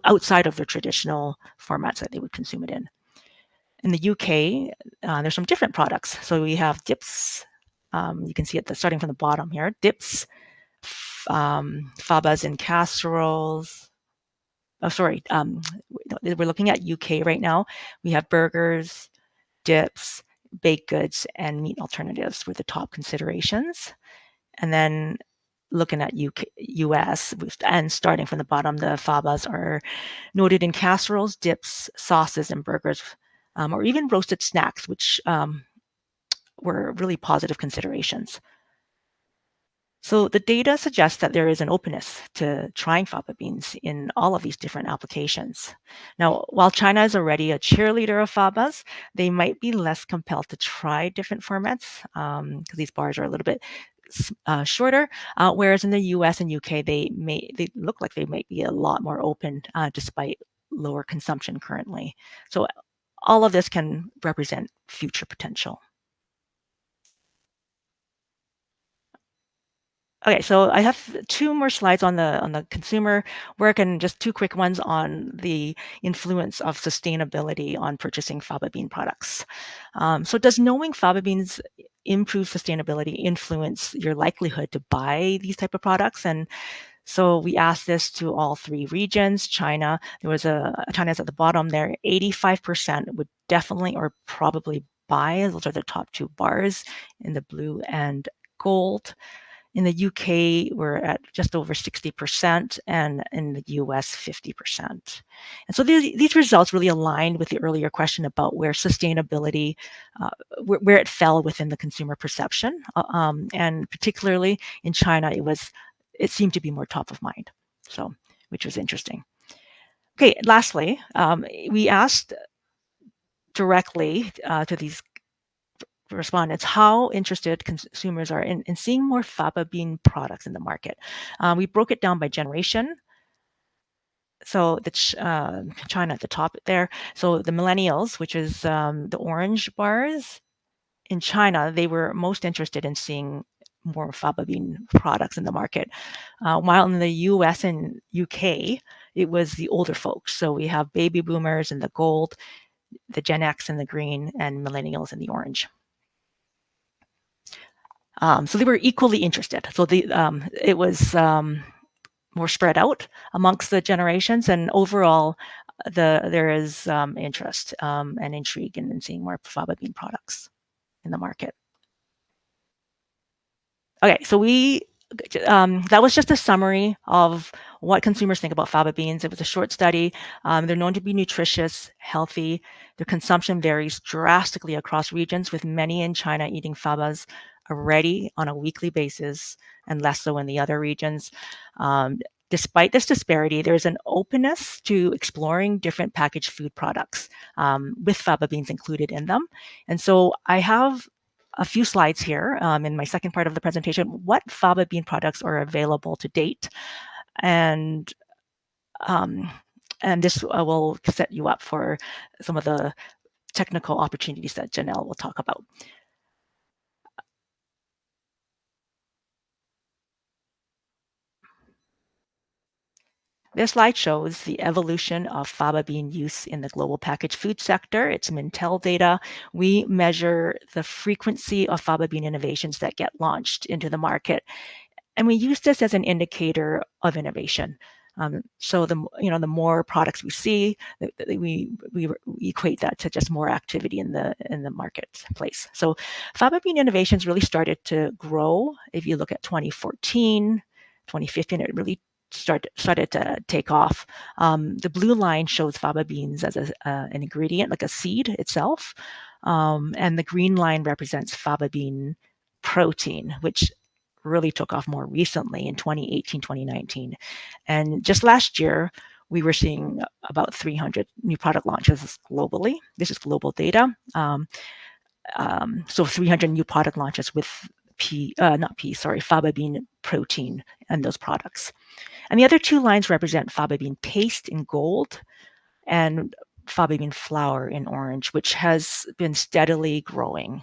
outside of their traditional formats that they would consume it in. In the UK, there's some different products. So we have dips. You can see it starting from the bottom here. Dips, fabas in casseroles. We're looking at UK right now. We have burgers, dips, baked goods, and meat alternatives were the top considerations. And then looking at US, and starting from the bottom, the fabas are noted in casseroles, dips, sauces, and burgers, or even roasted snacks, which were really positive considerations. So the data suggests that there is an openness to trying faba beans in all of these different applications. Now, while China is already a cheerleader of fabas, they might be less compelled to try different formats because these bars are a little bit shorter, whereas in the US and UK, they look like they might be a lot more open despite lower consumption currently. So all of this can represent future potential. Okay, so I have 2 more slides on the consumer work and just 2 quick ones on the influence of sustainability on purchasing faba bean products. So does knowing faba beans improve sustainability influence your likelihood to buy these type of products? And so we asked this to all 3 regions. China's at the bottom there. 85% would definitely or probably buy. Those are the top 2 bars in the blue and gold. In the UK, we're at just over 60%, and in the US, 50%. And so these results really aligned with the earlier question about where sustainability, where it fell within the consumer perception. And particularly in China, it seemed to be more top of mind, so which was interesting. Okay, lastly, we asked directly to these respondents how interested consumers are in seeing more faba bean products in the market. We broke it down by generation. So China at the top there. So the millennials, which is the orange bars, in China, they were most interested in seeing more faba bean products in the market. While in the US and UK, it was the older folks. So we have baby boomers in the gold, the Gen X in the green, and millennials in the orange. So they were equally interested. So it was more spread out amongst the generations, and overall, there is interest and intrigue in seeing more faba bean products in the market. Okay, so that was just a summary of what consumers think about faba beans. It was a short study. They're known to be nutritious, healthy. Their consumption varies drastically across regions, with many in China eating fabas already on a weekly basis and less so in the other regions. Despite this disparity, there's an openness to exploring different packaged food products with faba beans included in them. And so I have a few slides here in my second part of the presentation, what faba bean products are available to date. And this will set you up for some of the technical opportunities that Janelle will talk about. This slide shows the evolution of faba bean use in the global packaged food sector. It's Mintel data. We measure the frequency of faba bean innovations that get launched into the market. And we use this as an indicator of innovation. So the more products we see, we equate that to just more activity in the marketplace. So Faba Bean innovations really started to grow. If you look at 2014, 2015, it really started to take off. The blue line shows faba beans as an ingredient, like a seed itself, and the green line represents faba bean protein, which really took off more recently in 2018, 2019. And just last year, we were seeing about 300 new product launches globally. This is global data. So 300 new product launches with faba bean protein and those products. And the other two lines represent faba bean paste in gold and faba bean flour in orange, which has been steadily growing.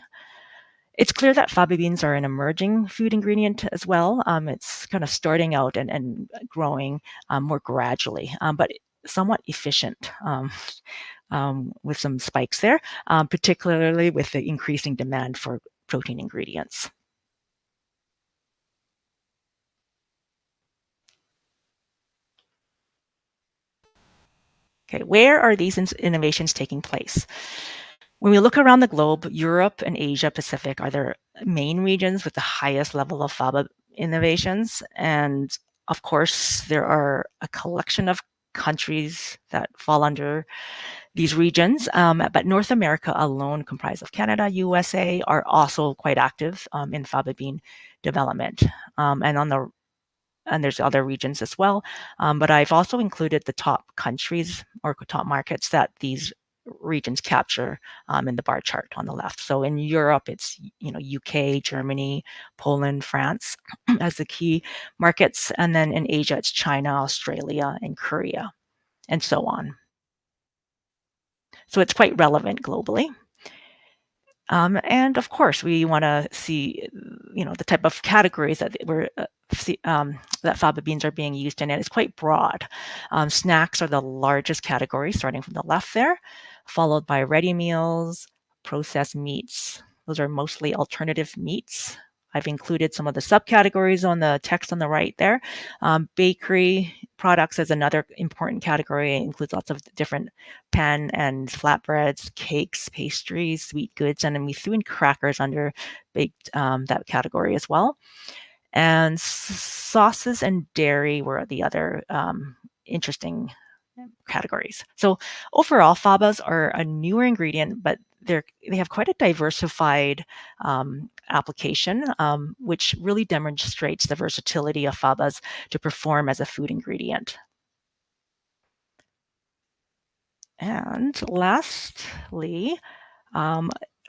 It's clear that faba beans are an emerging food ingredient as well. It's kind of starting out and growing more gradually, but somewhat efficient with some spikes there, particularly with the increasing demand for protein ingredients. Okay, where are these innovations taking place? When we look around the globe, Europe and Asia Pacific are the main regions with the highest level of Faba innovations. And of course, there are a collection of countries that fall under these regions. But North America alone, comprised of Canada, USA, are also quite active in Faba bean development. And there's other regions as well. But I've also included the top countries or top markets that these regions capture in the bar chart on the left. So in Europe, it's UK, Germany, Poland, France as the key markets, and then in Asia, it's China, Australia, and Korea, and so on. So it's quite relevant globally. And of course, we want to see, the type of categories that that faba beans are being used in, and it's quite broad. Snacks are the largest category, starting from the left there, followed by ready meals, processed meats. Those are mostly alternative meats. I've included some of the subcategories on the text on the right there. Bakery products is another important category. It includes lots of different pan and flatbreads, cakes, pastries, sweet goods, and then we threw in crackers under baked that category as well. And sauces and dairy were the other interesting categories. So overall, fabas are a newer ingredient, but they have quite a diversified application, which really demonstrates the versatility of fabas to perform as a food ingredient. And lastly,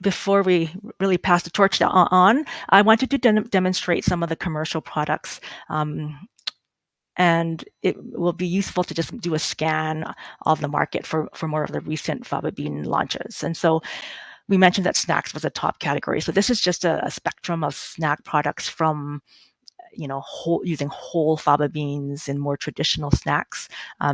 before we really pass the torch on, I wanted to demonstrate some of the commercial products. And it will be useful to just do a scan of the market for more of the recent faba bean launches. And so we mentioned that snacks was a top category. So this is just a spectrum of snack products from using whole faba beans in more traditional snacks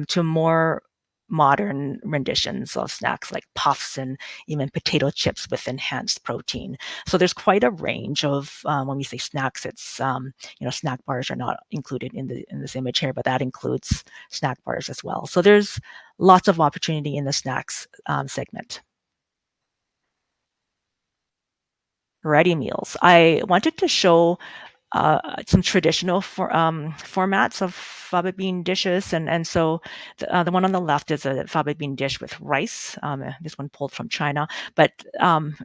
to more modern renditions of snacks like puffs and even potato chips with enhanced protein. So there's quite a range of when we say snacks, it's snack bars are not included in this image here, but that includes snack bars as well. So there's lots of opportunity in the snacks segment. Ready meals. I wanted to show some traditional formats of faba bean dishes, and so the one on the left is a faba bean dish with rice. This one pulled from China, but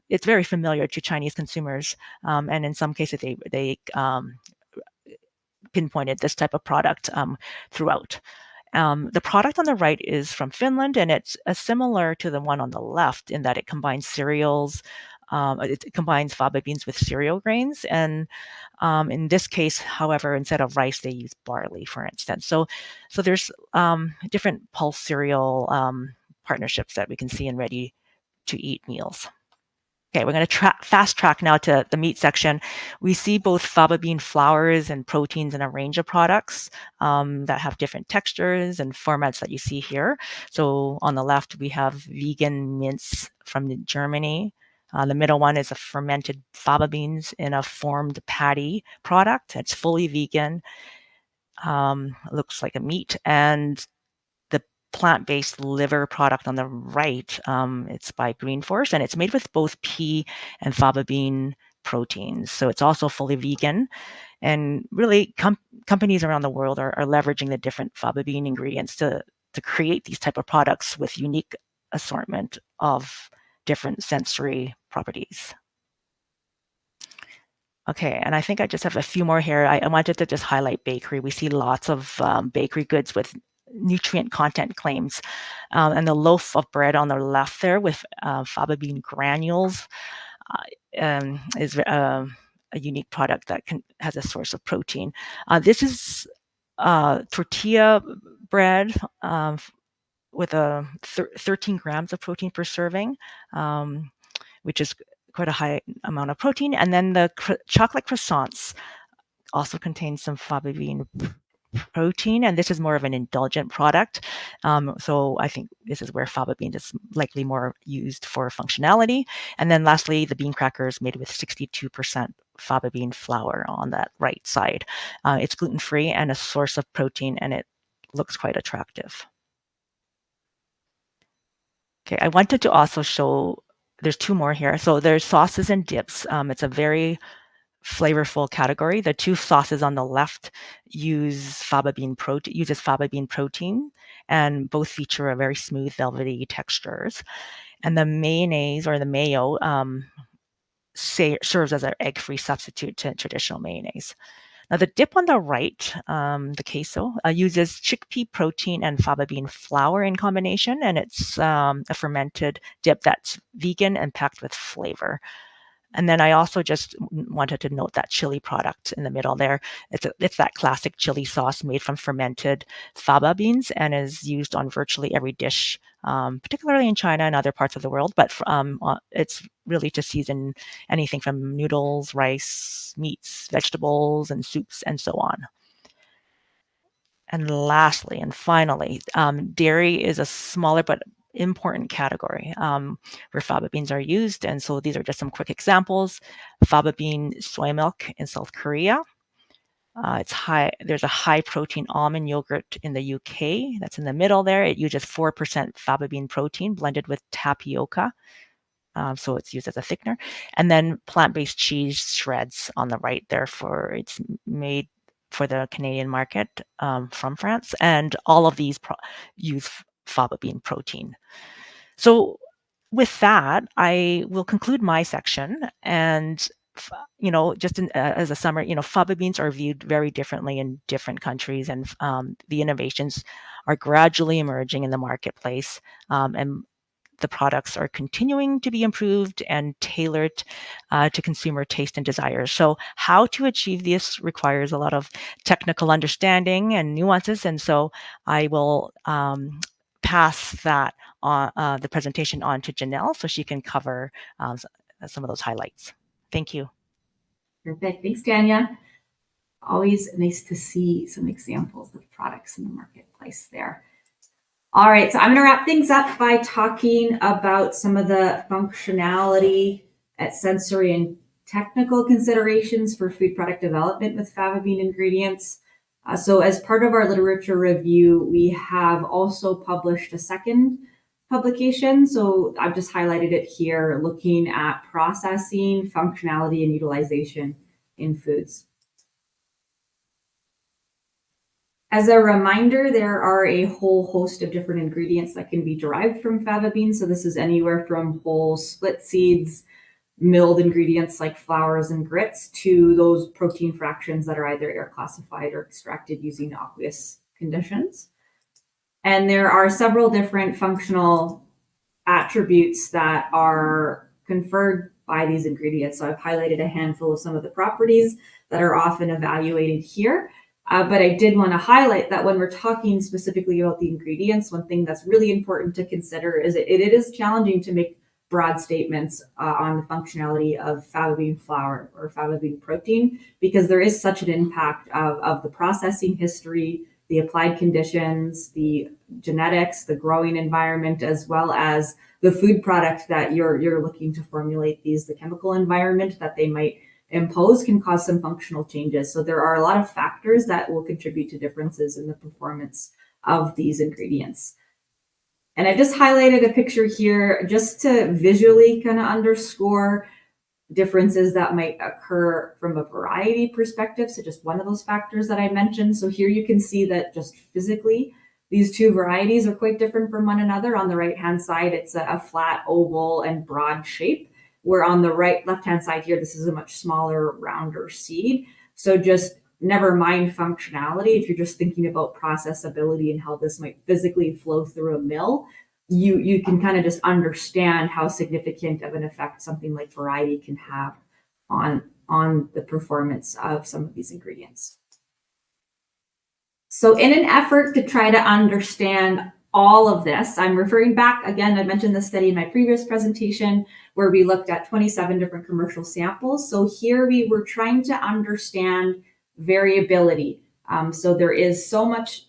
it's very familiar to Chinese consumers, and in some cases they pinpointed this type of product throughout. The product on the right is from Finland, and it's similar to the one on the left in that it combines cereals. It combines faba beans with cereal grains, and in this case, however, instead of rice, they use barley, for instance. So there's different pulse cereal partnerships that we can see in ready-to-eat meals. Okay, we're going to fast track now to the meat section. We see both faba bean flours and proteins in a range of products that have different textures and formats that you see here. So on the left, we have vegan mince from Germany. The middle one is a fermented faba beans in a formed patty product. It's fully vegan. looks like a meat, and the plant-based liver product on the right, it's by Green Force, and it's made with both pea and faba bean proteins. So it's also fully vegan. And really, companies around the world are leveraging the different faba bean ingredients to create these type of products with unique assortment of different sensory properties. Okay, and I think I just have a few more here. I wanted to just highlight bakery. We see lots of bakery goods with nutrient content claims. And the loaf of bread on the left there with faba bean granules is a unique product that has a source of protein. This is tortilla bread with 13 grams of protein per serving, which is quite a high amount of protein. And then the chocolate croissants also contain some faba bean protein, and this is more of an indulgent product. So I think this is where faba bean is likely more used for functionality. And then lastly, the bean crackers made with 62% faba bean flour on that right side. It's gluten-free and a source of protein, and it looks quite attractive. Okay, I wanted to also show, there's two more here. So there's sauces and dips. It's a very flavorful category. The two sauces on the left uses faba bean protein, and both feature a very smooth, velvety textures. And the mayonnaise or the mayo serves as an egg-free substitute to traditional mayonnaise. Now, the dip on the right, the queso, uses chickpea protein and faba bean flour in combination, and it's a fermented dip that's vegan and packed with flavor. And then I also just wanted to note that chili product in the middle there. It's that classic chili sauce made from fermented faba beans and is used on virtually every dish, particularly in China and other parts of the world. But it's really to season anything from noodles, rice, meats, vegetables, and soups, and so on. And lastly, and finally, dairy is a smaller but important category where faba beans are used. And so these are just some quick examples. Faba bean soy milk in South Korea. There's a high protein almond yogurt in the UK. That's in the middle there. It uses 4% faba bean protein blended with tapioca. So it's used as a thickener. And then plant-based cheese shreds on the right there it's made for the Canadian market from France. And all of these use faba bean protein. So with that, I will conclude my section. And just as a summary, faba beans are viewed very differently in different countries, and the innovations are gradually emerging in the marketplace. And the products are continuing to be improved and tailored to consumer taste and desires. So how to achieve this requires a lot of technical understanding and nuances. And so I will pass that on the presentation on to Janelle so she can cover some of those highlights. Thank you. Perfect. Thanks, Tanya. Always nice to see some examples of products in the marketplace there. All right, so I'm going to wrap things up by talking about some of the functionality at sensory and technical considerations for food product development with faba bean ingredients. So as part of our literature review, we have also published a second publication. So I've just highlighted it here, looking at processing, functionality, and utilization in foods. As a reminder, there are a whole host of different ingredients that can be derived from faba beans. So this is anywhere from whole split seeds, milled ingredients like flours and grits, to those protein fractions that are either air classified or extracted using aqueous conditions. And there are several different functional attributes that are conferred by these ingredients. So I've highlighted a handful of some of the properties that are often evaluated here. But I did want to highlight that when we're talking specifically about the ingredients, one thing that's really important to consider is it is challenging to make broad statements on the functionality of faba bean flour or faba bean protein, because there is such an impact of the processing history, the applied conditions, the genetics, the growing environment, as well as the food product that you're looking to formulate the chemical environment that they might impose can cause some functional changes. So there are a lot of factors that will contribute to differences in the performance of these ingredients. And I've just highlighted a picture here just to visually kind of underscore differences that might occur from a variety perspective. So just one of those factors that I mentioned. So here you can see that just physically, these two varieties are quite different from one another. On the right-hand side, it's a flat, oval, and broad shape, where on the left-hand side here, this is a much smaller, rounder seed. So just never mind functionality. If you're just thinking about processability and how this might physically flow through a mill, you can kind of just understand how significant of an effect something like variety can have on the performance of some of these ingredients. So in an effort to try to understand all of this, I'm referring back, again, I mentioned this study in my previous presentation where we looked at 27 different commercial samples. So here we were trying to understand variability. So there is so much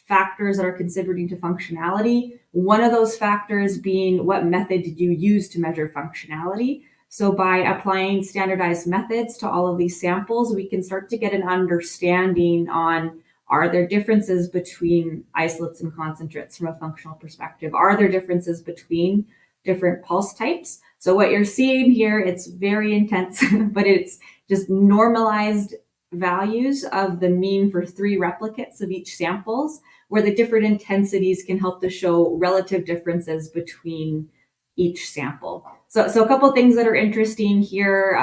factors that are contributing to functionality. One of those factors being what method did you use to measure functionality? So by applying standardized methods to all of these samples, we can start to get an understanding on, are there differences between isolates and concentrates from a functional perspective? Are there differences between different pulse types? So what you're seeing here, it's very intense, but it's just normalized values of the mean for 3 replicates of each samples, where the different intensities can help to show relative differences between each sample. So a couple of things that are interesting here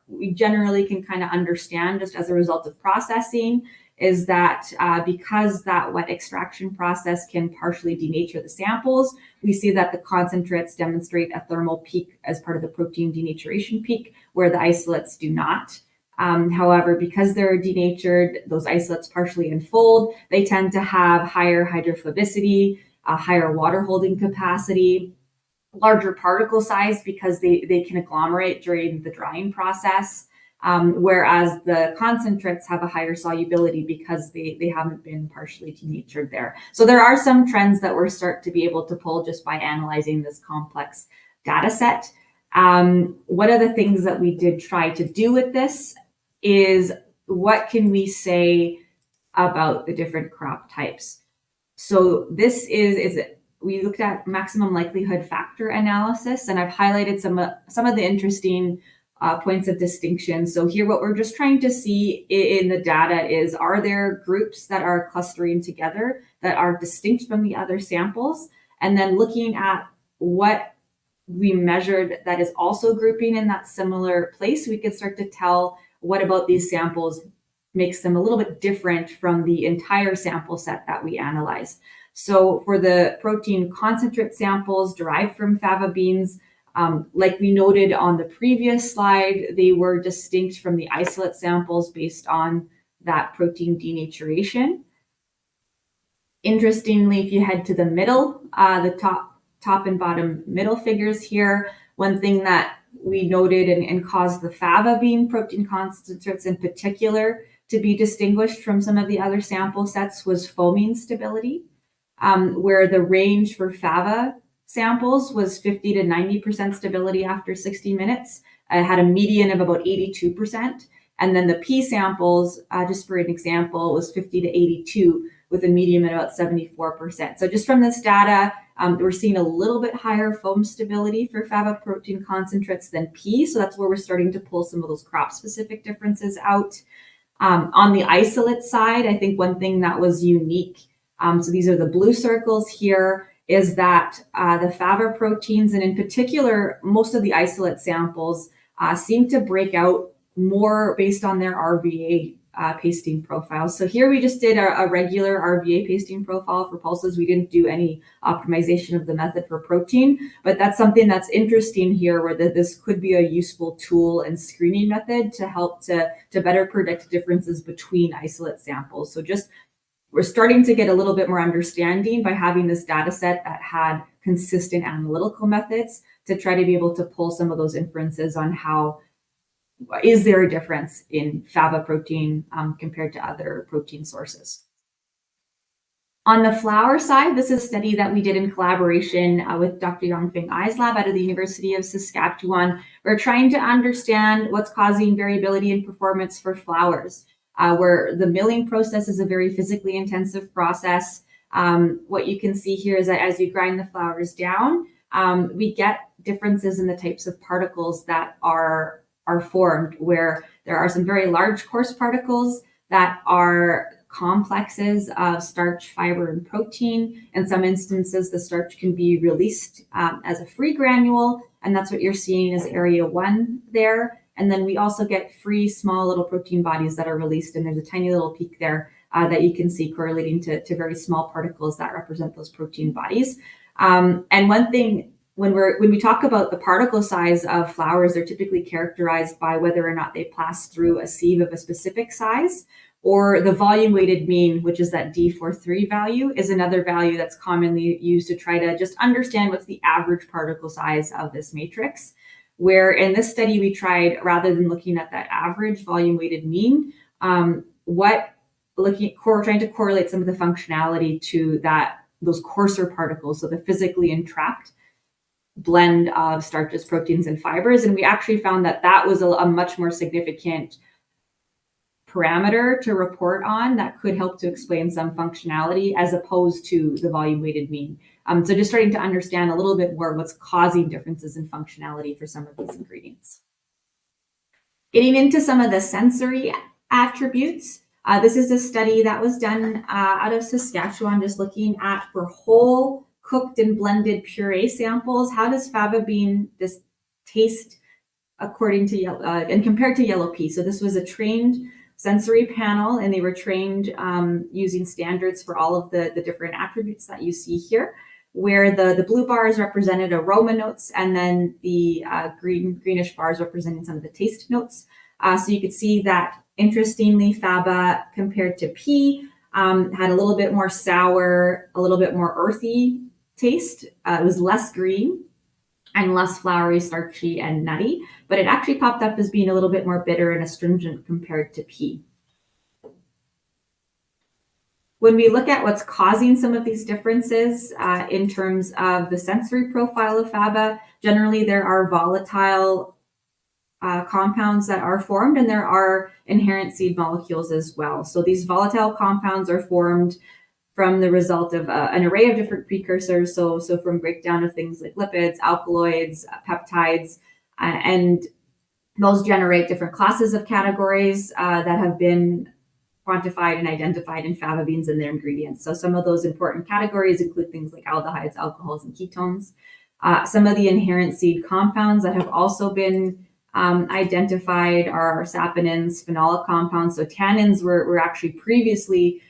we generally can kind of understand just as a result of processing is that because that wet extraction process can partially denature the samples, we see that the concentrates demonstrate a thermal peak as part of the protein denaturation peak, where the isolates do not. However, because they're denatured, those isolates partially unfold, they tend to have higher hydrophobicity, higher water holding capacity, larger particle size because they can agglomerate during the drying process, whereas the concentrates have a higher solubility because they haven't been partially denatured there. So there are some trends that we're start to be able to pull just by analyzing this complex data set. One of the things that we did try to do with this is what can we say about the different crop types? So this is we looked at maximum likelihood factor analysis, and I've highlighted some of the interesting points of distinction. So here, what we're just trying to see in the data is, are there groups that are clustering together that are distinct from the other samples? And then looking at what we measured that is also grouping in that similar place, we could start to tell what about these samples makes them a little bit different from the entire sample set that we analyzed. So for the protein concentrate samples derived from fava beans, like we noted on the previous slide, they were distinct from the isolate samples based on that protein denaturation. Interestingly, if you head to the middle, the top and bottom middle figures here, one thing that we noted and caused the fava bean protein concentrates in particular to be distinguished from some of the other sample sets was foaming stability, where the range for fava samples was 50 to 90% stability after 60 minutes. It had a median of about 82%. And then the P samples, just for an example, was 50 to 82 with a median at about 74%. So just from this data, we're seeing a little bit higher foam stability for fava protein concentrates than P. So that's where we're starting to pull some of those crop-specific differences out. On the isolate side, I think one thing that was unique, so these are the blue circles here, is that the fava proteins, and in particular, most of the isolate samples seem to break out more based on their RVA pasting profile. So here we just did a regular RVA pasting profile for pulses. We didn't do any optimization of the method for protein, but that's something that's interesting here, where this could be a useful tool and screening method to help to better predict differences between isolate samples. So just we're starting to get a little bit more understanding by having this data set that had consistent analytical methods to try to be able to pull some of those inferences on how is there a difference in fava protein compared to other protein sources. On the flower side, this is a study that we did in collaboration with Dr. Yongfeng Ai's lab out of the University of Saskatchewan. We're trying to understand what's causing variability in performance for flowers, where the milling process is a very physically intensive process. What you can see here is that as you grind the flowers down, we get differences in the types of particles that are formed, where there are some very large coarse particles that are complexes of starch, fiber, and protein. In some instances, the starch can be released as a free granule, and that's what you're seeing as area 1 there. And then we also get free small little protein bodies that are released, and there's a tiny little peak there that you can see correlating to very small particles that represent those protein bodies. And one thing, when we talk about the particle size of flowers, they're typically characterized by whether or not they pass through a sieve of a specific size, or the volume weighted mean, which is that D43 value, is another value that's commonly used to try to just understand what's the average particle size of this matrix. Where in this study, we tried, rather than looking at that average volume weighted mean, trying to correlate some of the functionality to those coarser particles, so the physically entrapped blend of starches, proteins, and fibers. And we actually found that was a much more significant parameter to report on that could help to explain some functionality as opposed to the volume weighted mean. So just starting to understand a little bit more what's causing differences in functionality for some of these ingredients. Getting into some of the sensory attributes. This is a study that was done out of Saskatchewan, just looking at for whole cooked and blended puree samples. How does faba bean taste according to yellow and compared to yellow pea? So this was a trained sensory panel, and they were trained using standards for all of the different attributes that you see here, where the blue bars represented aroma notes, and then the greenish bars representing some of the taste notes. So you could see that, interestingly, faba compared to pea had a little bit more sour, a little bit more earthy taste. It was less green and less flowery, starchy, and nutty, but it actually popped up as being a little bit more bitter and astringent compared to pea. When we look at what's causing some of these differences in terms of the sensory profile of faba, generally there are volatile compounds that are formed, and there are inherent seed molecules as well. So these volatile compounds are formed from the result of an array of different precursors. So from breakdown of things like lipids, alkaloids, peptides, and those generate different classes of categories that have been quantified and identified in faba beans and their ingredients. So some of those important categories include things like aldehydes, alcohols, and ketones. Some of the inherent seed compounds that have also been identified are saponins, phenolic compounds. So tannins were actually previously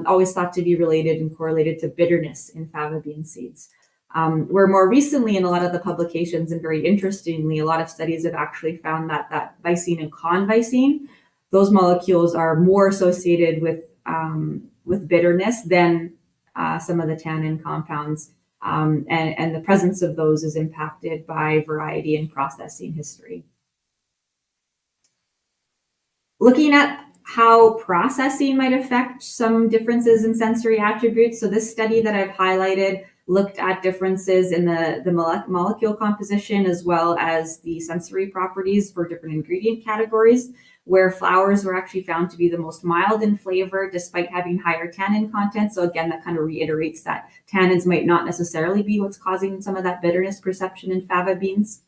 always thought to be related and correlated to bitterness in faba bean seeds. Where more recently in a lot of the publications, and very interestingly, a lot of studies have actually found that lysine and conlysine, those molecules are more associated with bitterness than some of the tannin compounds. And the presence of those is impacted by variety and processing history. Looking at how processing might affect some differences in sensory attributes. So this study that I've highlighted looked at differences in the molecule composition as well as the sensory properties for different ingredient categories, where flowers were actually found to be the most mild in flavor despite having higher tannin content. So again, that kind of reiterates that tannins might not necessarily be what's causing some of that bitterness perception in faba beans.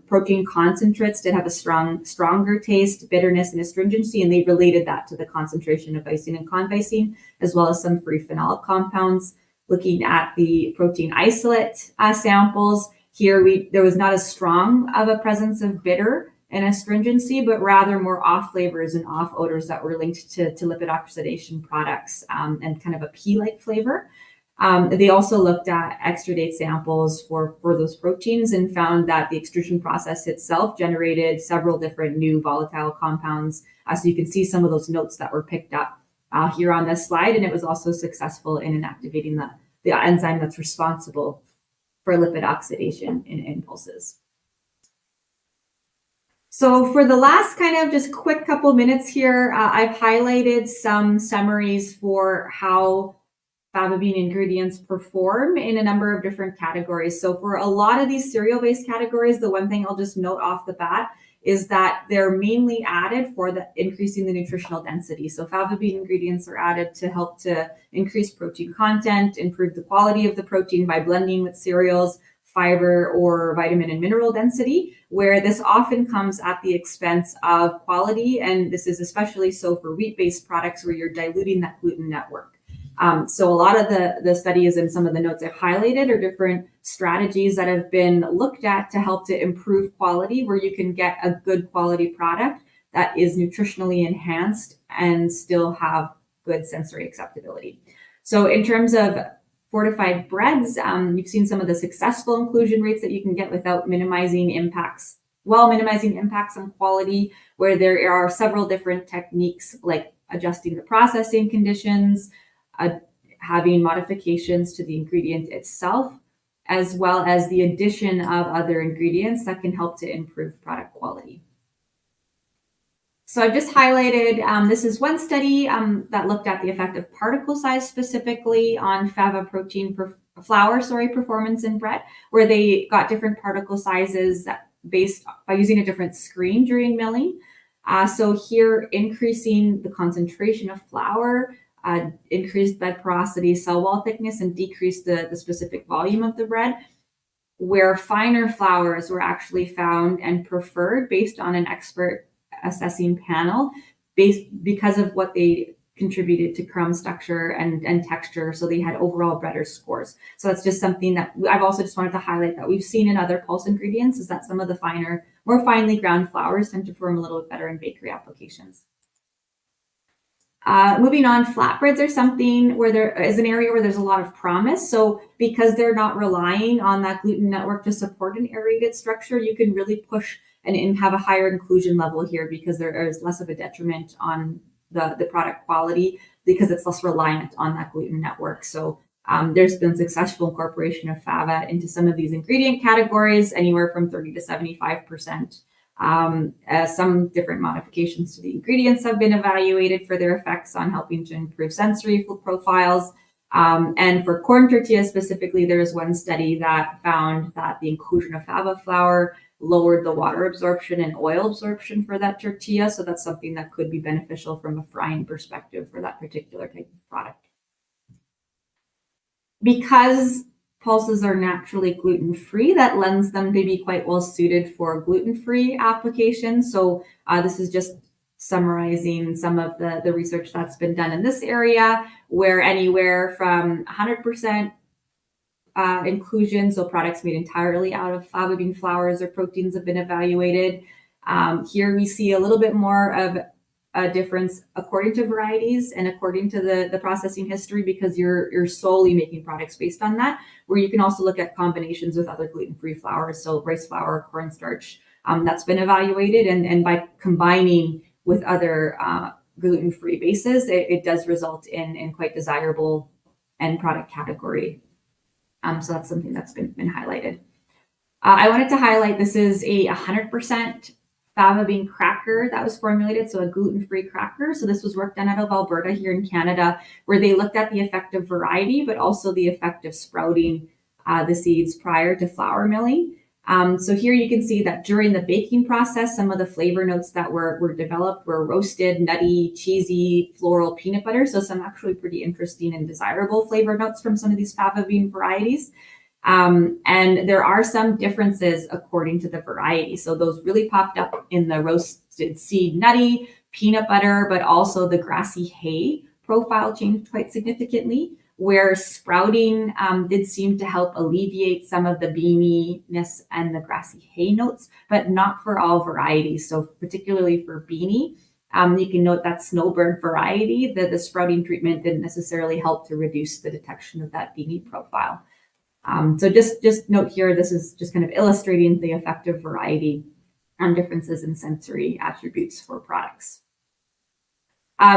Protein concentrates did have a stronger taste, bitterness, and astringency, and they related that to the concentration of lysine and conlysine, as well as some free phenolic compounds. Looking at the protein isolate samples, here there was not as strong of a presence of bitter and astringency, but rather more off flavors and off odors that were linked to lipid oxidation products and kind of a pea-like flavor. They also looked at extradate samples for those proteins and found that the extrusion process itself generated several different new volatile compounds. So you can see some of those notes that were picked up here on this slide, and it was also successful in inactivating the enzyme that's responsible for lipid oxidation in impulses. So for the last kind of just quick couple minutes here, I've highlighted some summaries for how faba bean ingredients perform in a number of different categories. So for a lot of these cereal-based categories, the one thing I'll just note off the bat is that they're mainly added for increasing the nutritional density. So faba bean ingredients are added to help to increase protein content, improve the quality of the protein by blending with cereals, fiber, or vitamin and mineral density, where this often comes at the expense of quality. And this is especially so for wheat-based products where you're diluting that gluten network. So a lot of the studies and some of the notes I've highlighted are different strategies that have been looked at to help to improve quality, where you can get a good quality product that is nutritionally enhanced and still have good sensory acceptability. So in terms of fortified breads, you've seen some of the successful inclusion rates that you can get without minimizing impacts, while minimizing impacts on quality, where there are several different techniques like adjusting the processing conditions, having modifications to the ingredient itself, as well as the addition of other ingredients that can help to improve product quality. So I've just highlighted, this is one study that looked at the effect of particle size specifically on fava protein flour performance in bread, where they got different particle sizes based by using a different screen during milling. So here, increasing the concentration of flour, increased bed porosity, cell wall thickness, and decreased the specific volume of the bread, where finer flours were actually found and preferred based on an expert assessing panel because of what they contributed to crumb structure and texture. So they had overall better scores. So that's just something that I've also just wanted to highlight that we've seen in other pulse ingredients, is that some of the finer, more finely ground flours tend to perform a little bit better in bakery applications. Moving on, flatbreads are something where there is an area where there's a lot of promise. So because they're not relying on that gluten network to support an aerated structure, you can really push and have a higher inclusion level here, because there is less of a detriment on the product quality because it's less reliant on that gluten network. So there's been successful incorporation of fava into some of these ingredient categories, anywhere from 30 to 75%. Some different modifications to the ingredients have been evaluated for their effects on helping to improve sensory profiles. And for corn tortillas specifically, there was one study that found that the inclusion of fava flour lowered the water absorption and oil absorption for that tortilla. So that's something that could be beneficial from a frying perspective for that particular type of product. Because pulses are naturally gluten-free, that lends them to be quite well suited for gluten-free applications. So this is just summarizing some of the research that's been done in this area, where anywhere from 100% inclusion, so products made entirely out of fava bean flours or proteins, have been evaluated. Here we see a little bit more of a difference according to varieties and according to the processing history, because you're solely making products based on that, where you can also look at combinations with other gluten-free flours, so rice flour, cornstarch, that's been evaluated. And by combining with other gluten-free bases, it does result in quite desirable end product category. So that's something that's been highlighted. I wanted to highlight, this is a 100% fava bean cracker that was formulated, so a gluten-free cracker. So this was work done out of Alberta here in Canada, where they looked at the effect of variety, but also the effect of sprouting the seeds prior to flour milling. So here you can see that during the baking process, some of the flavor notes that were developed were roasted, nutty, cheesy, floral, peanut butter. So some actually pretty interesting and desirable flavor notes from some of these fava bean varieties. And there are some differences according to the variety. So those really popped up in the roasted seed nutty, peanut butter, but also the grassy hay profile changed quite significantly, where sprouting did seem to help alleviate some of the beaniness and the grassy hay notes, but not for all varieties. So particularly for beanie, you can note that snowbird variety, the sprouting treatment didn't necessarily help to reduce the detection of that beanie profile. So just note here, this is just kind of illustrating the effect of variety on differences in sensory attributes for products.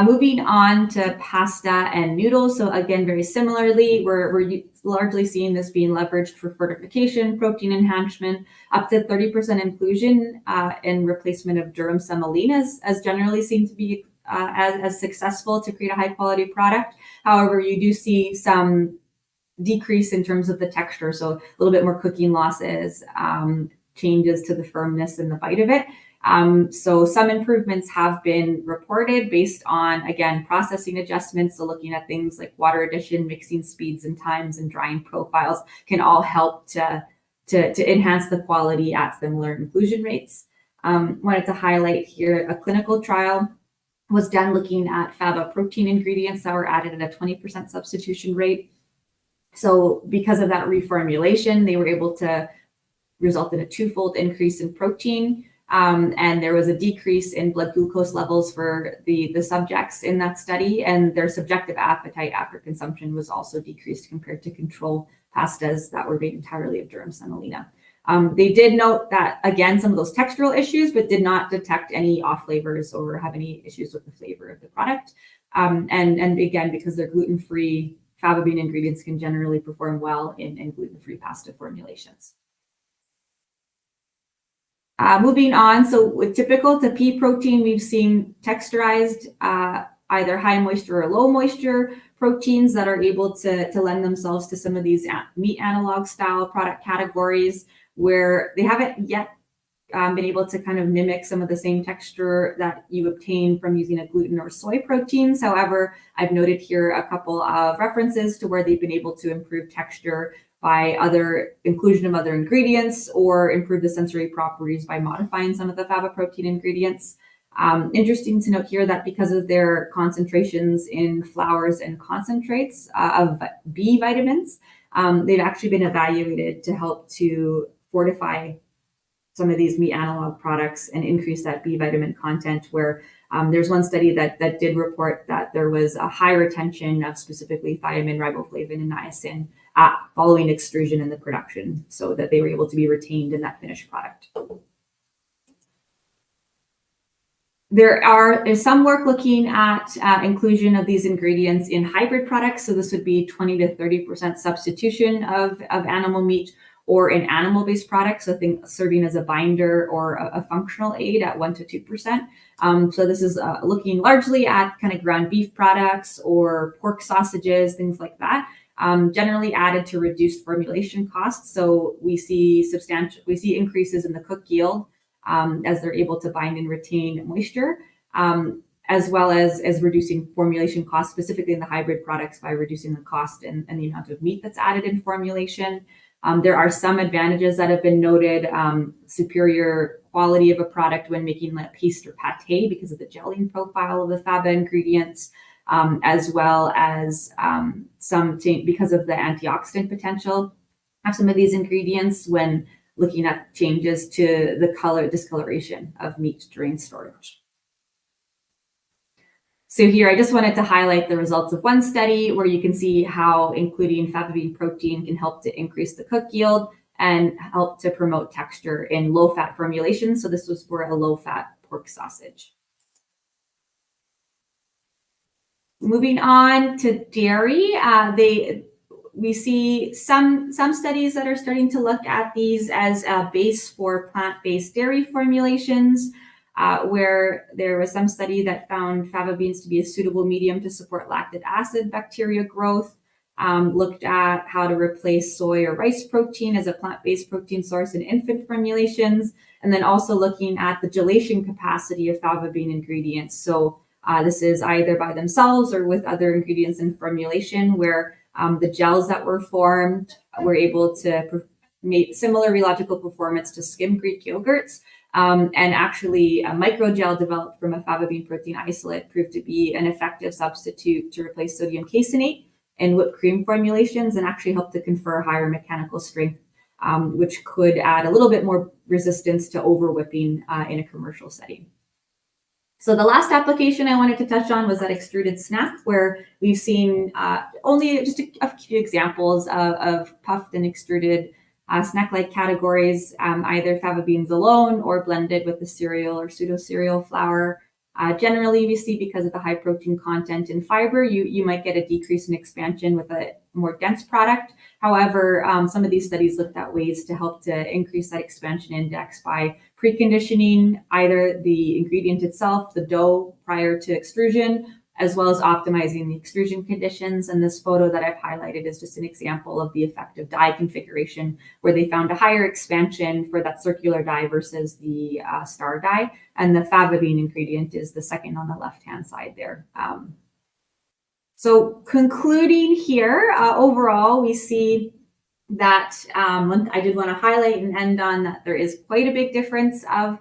Moving on to pasta and noodles. So again, very similarly, we're largely seeing this being leveraged for fortification, protein enhancement, up to 30% inclusion in replacement of durum semolina as generally seen to be as successful to create a high quality product. However, you do see some decrease in terms of the texture, so a little bit more cooking losses, changes to the firmness and the bite of it. So some improvements have been reported based on, again, processing adjustments. So looking at things like water addition, mixing speeds and times, and drying profiles can all help to enhance the quality at similar inclusion rates. Wanted to highlight here a clinical trial was done looking at Faba protein ingredients that were added at a 20% substitution rate. So because of that reformulation, they were able to result in a twofold increase in protein. And there was a decrease in blood glucose levels for the subjects in that study, and their subjective appetite after consumption was also decreased compared to control pastas that were made entirely of durum semolina. They did note that, again, some of those textural issues, but did not detect any off flavors or have any issues with the flavor of the product. And again, because they're gluten-free, Faba bean ingredients can generally perform well in gluten-free pasta formulations. Moving on, so with typical to pea protein, we've seen texturized either high moisture or low moisture proteins that are able to lend themselves to some of these meat analog style product categories where they haven't yet been able to kind of mimic some of the same texture that you obtain from using a gluten or soy proteins. However, I've noted here a couple of references to where they've been able to improve texture by other inclusion of other ingredients or improve the sensory properties by modifying some of the Faba protein ingredients. Interesting to note here that because of their concentrations in flours and concentrates of B vitamins, they've actually been evaluated to help to fortify some of these meat analog products and increase that B vitamin content, where there's one study that did report that there was a high retention of specifically thiamine, riboflavin, and niacin following extrusion in the production, so that they were able to be retained in that finished product. There is some work looking at inclusion of these ingredients in hybrid products. So this would be 20 to 30% substitution of animal meat, or in animal-based products, so think serving as a binder or a functional aid at 1 to 2%. So this is looking largely at kind of ground beef products or pork sausages, things like that, generally added to reduced formulation costs. So we see increases in the cook yield as they're able to bind and retain moisture, as well as reducing formulation costs, specifically in the hybrid products, by reducing the cost and the amount of meat that's added in formulation. There are some advantages that have been noted, superior quality of a product when making like paste or pate because of the gelling profile of the Faba ingredients, as well as because of the antioxidant potential of some of these ingredients when looking at changes to the discoloration of meat during storage. So here, I just wanted to highlight the results of one study where you can see how including Faba bean protein can help to increase the cook yield and help to promote texture in low-fat formulations. So this was for a low-fat pork sausage. Moving on to dairy, we see some studies that are starting to look at these as a base for plant-based dairy formulations. Where there was some study that found Faba beans to be a suitable medium to support lactic acid bacteria growth, looked at how to replace soy or rice protein as a plant-based protein source in infant formulations, and then also looking at the gelation capacity of Faba bean ingredients. So this is either by themselves or with other ingredients in formulation, where the gels that were formed were able to make similar rheological performance to skim Greek yogurts. And actually, a microgel developed from a Faba bean protein isolate proved to be an effective substitute to replace sodium caseinate in whipped cream formulations, and actually helped to confer higher mechanical strength, which could add a little bit more resistance to over whipping in a commercial setting. So the last application I wanted to touch on was that extruded snack, where we've seen only just a few examples of puffed and extruded snack-like categories, either Faba beans alone or blended with the cereal or pseudo-cereal flour. Generally, we see because of the high protein content in fiber, you might get a decrease in expansion with a more dense product. However, some of these studies looked at ways to help to increase that expansion index by preconditioning either the ingredient itself, the dough, prior to extrusion, as well as optimizing the extrusion conditions. And this photo that I've highlighted is just an example of the effective die configuration where they found a higher expansion for that circular die versus the star die. And the faba bean ingredient is the second on the left-hand side there. So concluding here, overall, we see that I did want to highlight and end on that there is quite a big difference of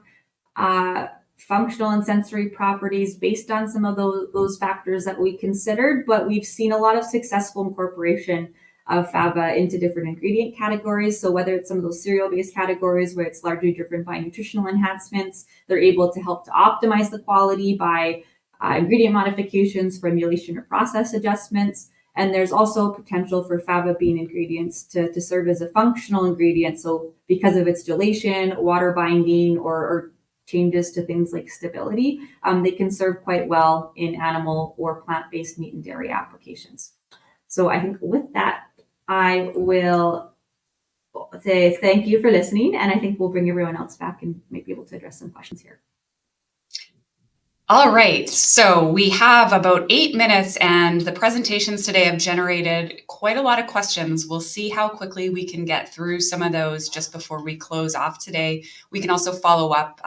functional and sensory properties based on some of those factors that we considered, but we've seen a lot of successful incorporation of faba into different ingredient categories. So whether it's some of those cereal-based categories where it's largely driven by nutritional enhancements, they're able to help to optimize the quality by ingredient modifications, formulation or process adjustments. And there's also potential for faba bean ingredients to serve as a functional ingredient. So because of its gelation, water binding, or changes to things like stability, they can serve quite well in animal or plant-based meat and dairy applications. So I think with that, I will say thank you for listening, and I think we'll bring everyone else back and might be able to address some questions here. All right, so we have about 8 minutes, and the presentations today have generated quite a lot of questions. We'll see how quickly we can get through some of those just before we close off today. We can also follow up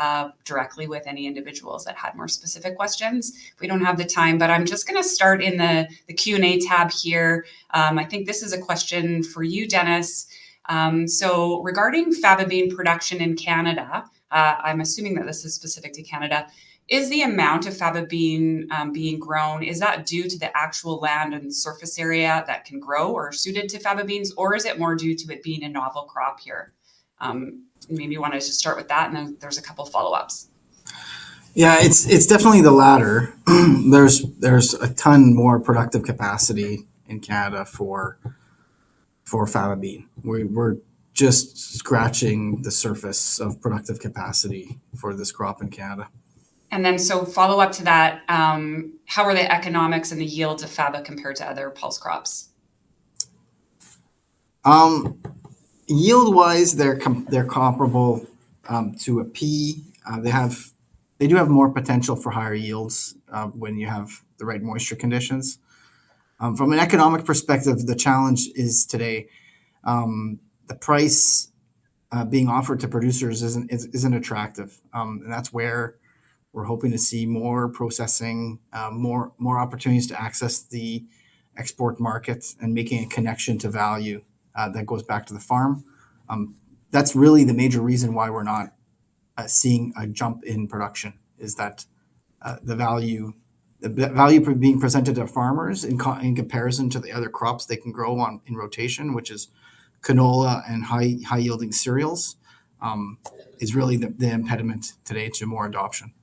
directly with any individuals that had more specific questions if we don't have the time, but I'm just going to start in the Q&A tab here. I think this is a question for you, Dennis. So regarding faba bean production in Canada, I'm assuming that this is specific to Canada. Is the amount of faba bean being grown, is that due to the actual land and surface area that can grow or suited to faba beans, or is it more due to it being a novel crop here? Maybe you want to just start with that, and then there's a couple follow-ups. Yeah, it's definitely the latter. There's a ton more productive capacity in Canada for faba bean. We're just scratching the surface of productive capacity for this crop in Canada. And then, so follow up to that, how are the economics and the yields of faba compared to other pulse crops? Yield-wise, they're comparable to a pea. They do have more potential for higher yields when you have the right moisture conditions. From an economic perspective, the challenge is today the price being offered to producers isn't attractive, and that's where we're hoping to see more processing, more opportunities to access the export markets and making a connection to value that goes back to the farm. That's really the major reason why we're not seeing a jump in production, is that the value being presented to farmers in comparison to the other crops they can grow in rotation, which is canola and high yielding cereals, is really the impediment today to more adoption.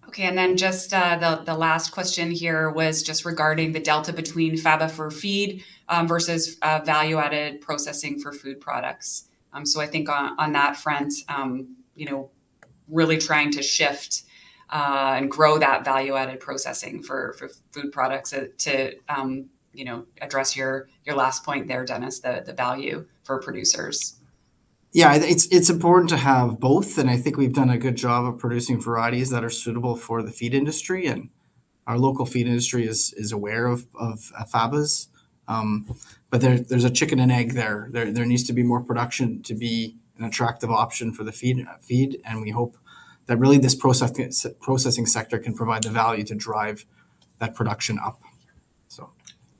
Okay, and then just the last question here was just regarding the delta between faba for feed versus value-added processing for food products. So I think on that front, really trying to shift and grow that value-added processing for food products to address your last point there, Dennis, the value for producers. Yeah, it's important to have both, and I think we've done a good job of producing varieties that are suitable for the feed industry, and our local feed industry is aware of fabas. But there's a chicken and egg there. There needs to be more production to be an attractive option for the feed, and we hope that really this processing sector can provide the value to drive that production up. So.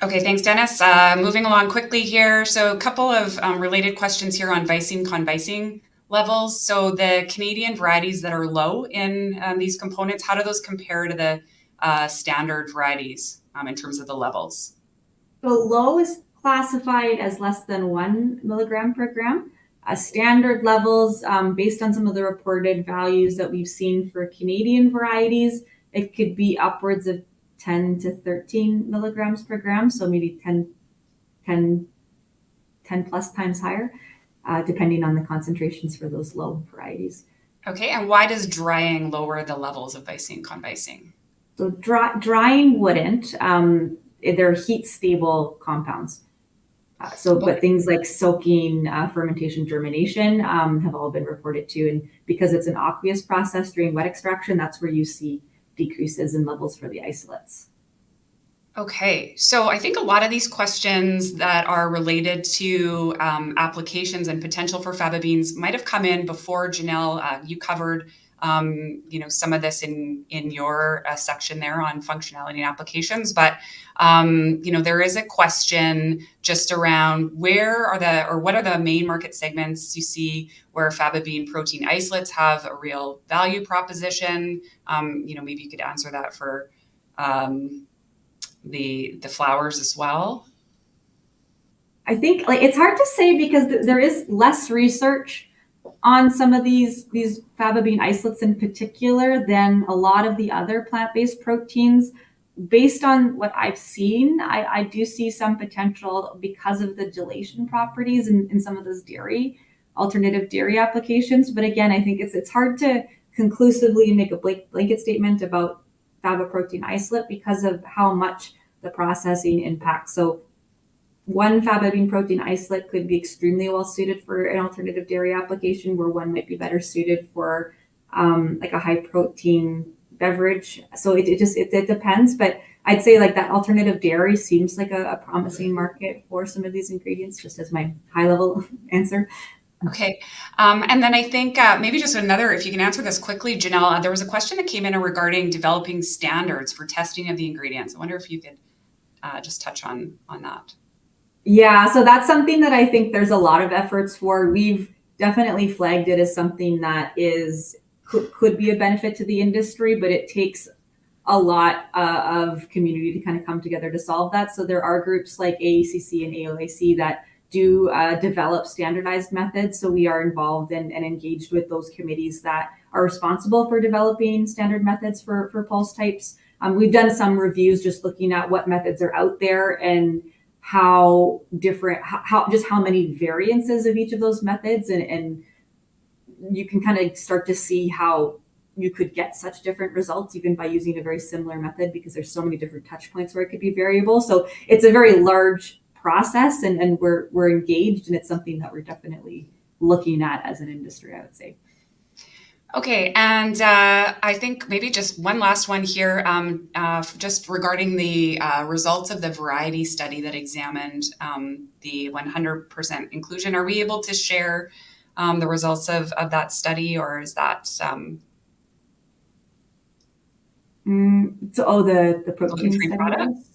Okay, thanks, Dennis. Moving along quickly here. So a couple of related questions here on Visine convisine levels. So the Canadian varieties that are low in these components, how do those compare to the standard varieties in terms of the levels? So low is classified as less than 1 milligram per gram. Standard levels, based on some of the reported values that we've seen for Canadian varieties, it could be upwards of 10 to 13 milligrams per gram, so maybe 10 plus times higher, depending on the concentrations for those low varieties. Okay, and why does drying lower the levels of visine convisine? So drying wouldn't. They're heat stable compounds. But things like soaking, fermentation, germination have all been reported too. And because it's an aqueous process during wet extraction, that's where you see decreases in levels for the isolates. Okay, so I think a lot of these questions that are related to applications and potential for faba beans might have come in before. Janelle, you covered some of this in your section there on functionality and applications, but there is a question just around what are the main market segments you see where faba bean protein isolates have a real value proposition. Maybe you could answer that for the flowers as well. I think it's hard to say because there is less research on some of these faba bean isolates in particular than a lot of the other plant-based proteins. Based on what I've seen, I do see some potential because of the gelation properties in some of those alternative dairy applications. But again, I think it's hard to conclusively make a blanket statement about faba protein isolate because of how much the processing impacts. So one faba bean protein isolate could be extremely well suited for an alternative dairy application, where one might be better suited for like a high protein beverage. So it depends, but I'd say like that alternative dairy seems like a promising market for some of these ingredients, just as my high level answer. Okay. And then I think maybe just another, if you can answer this quickly, Janelle, there was a question that came in regarding developing standards for testing of the ingredients. I wonder if you could just touch on that. Yeah, so that's something that I think there's a lot of efforts for. We've definitely flagged it as something that could be a benefit to the industry, but it takes a lot of community to kind of come together to solve that. So there are groups like AACC and AOAC that do develop standardized methods. So we are involved and engaged with those committees that are responsible for developing standard methods for pulse types. We've done some reviews just looking at what methods are out there and how different, how many variances of each of those methods. And you can kind of start to see how you could get such different results even by using a very similar method, because there's so many different touch points where it could be variable. So it's a very large process, and we're engaged, and it's something that we're definitely looking at as an industry, I would say. Okay, and I think maybe just one last one here, just regarding the results of the variety study that examined the 100% inclusion. Are we able to share the results of that study, or is that the protein study products?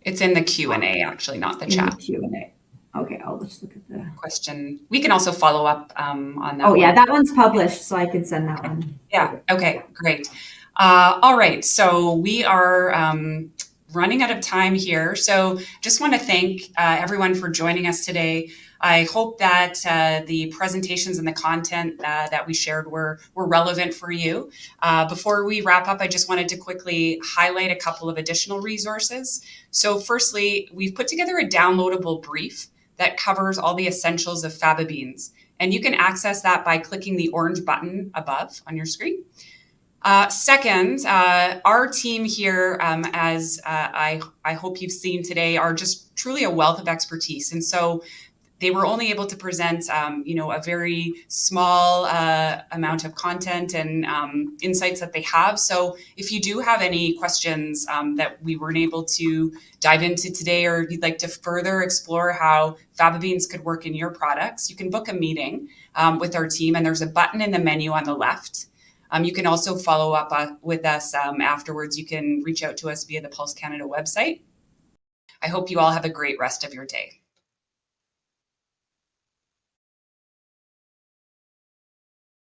It's in the Q&A, actually, not the chat. In the Q&A. Okay, I'll just look at the question. We can also follow up on that. Oh, yeah, that one's published, so I can send that one. Yeah, okay, great. All right, so we are running out of time here. So just want to thank everyone for joining us today. I hope that the presentations and the content that we shared were relevant for you. Before we wrap up, I just wanted to quickly highlight a couple of additional resources. So firstly, we've put together a downloadable brief that covers all the essentials of faba beans. And you can access that by clicking the orange button above on your screen. Second, our team here, as I hope you've seen today, are just truly a wealth of expertise. And so they were only able to present, a very small amount of content and insights that they have. So if you do have any questions that we weren't able to dive into today, or you'd like to further explore how faba beans could work in your products, you can book a meeting with our team, and there's a button in the menu on the left. You can also follow up with us afterwards. You can reach out to us via the Pulse Canada website. I hope you all have a great rest of your day.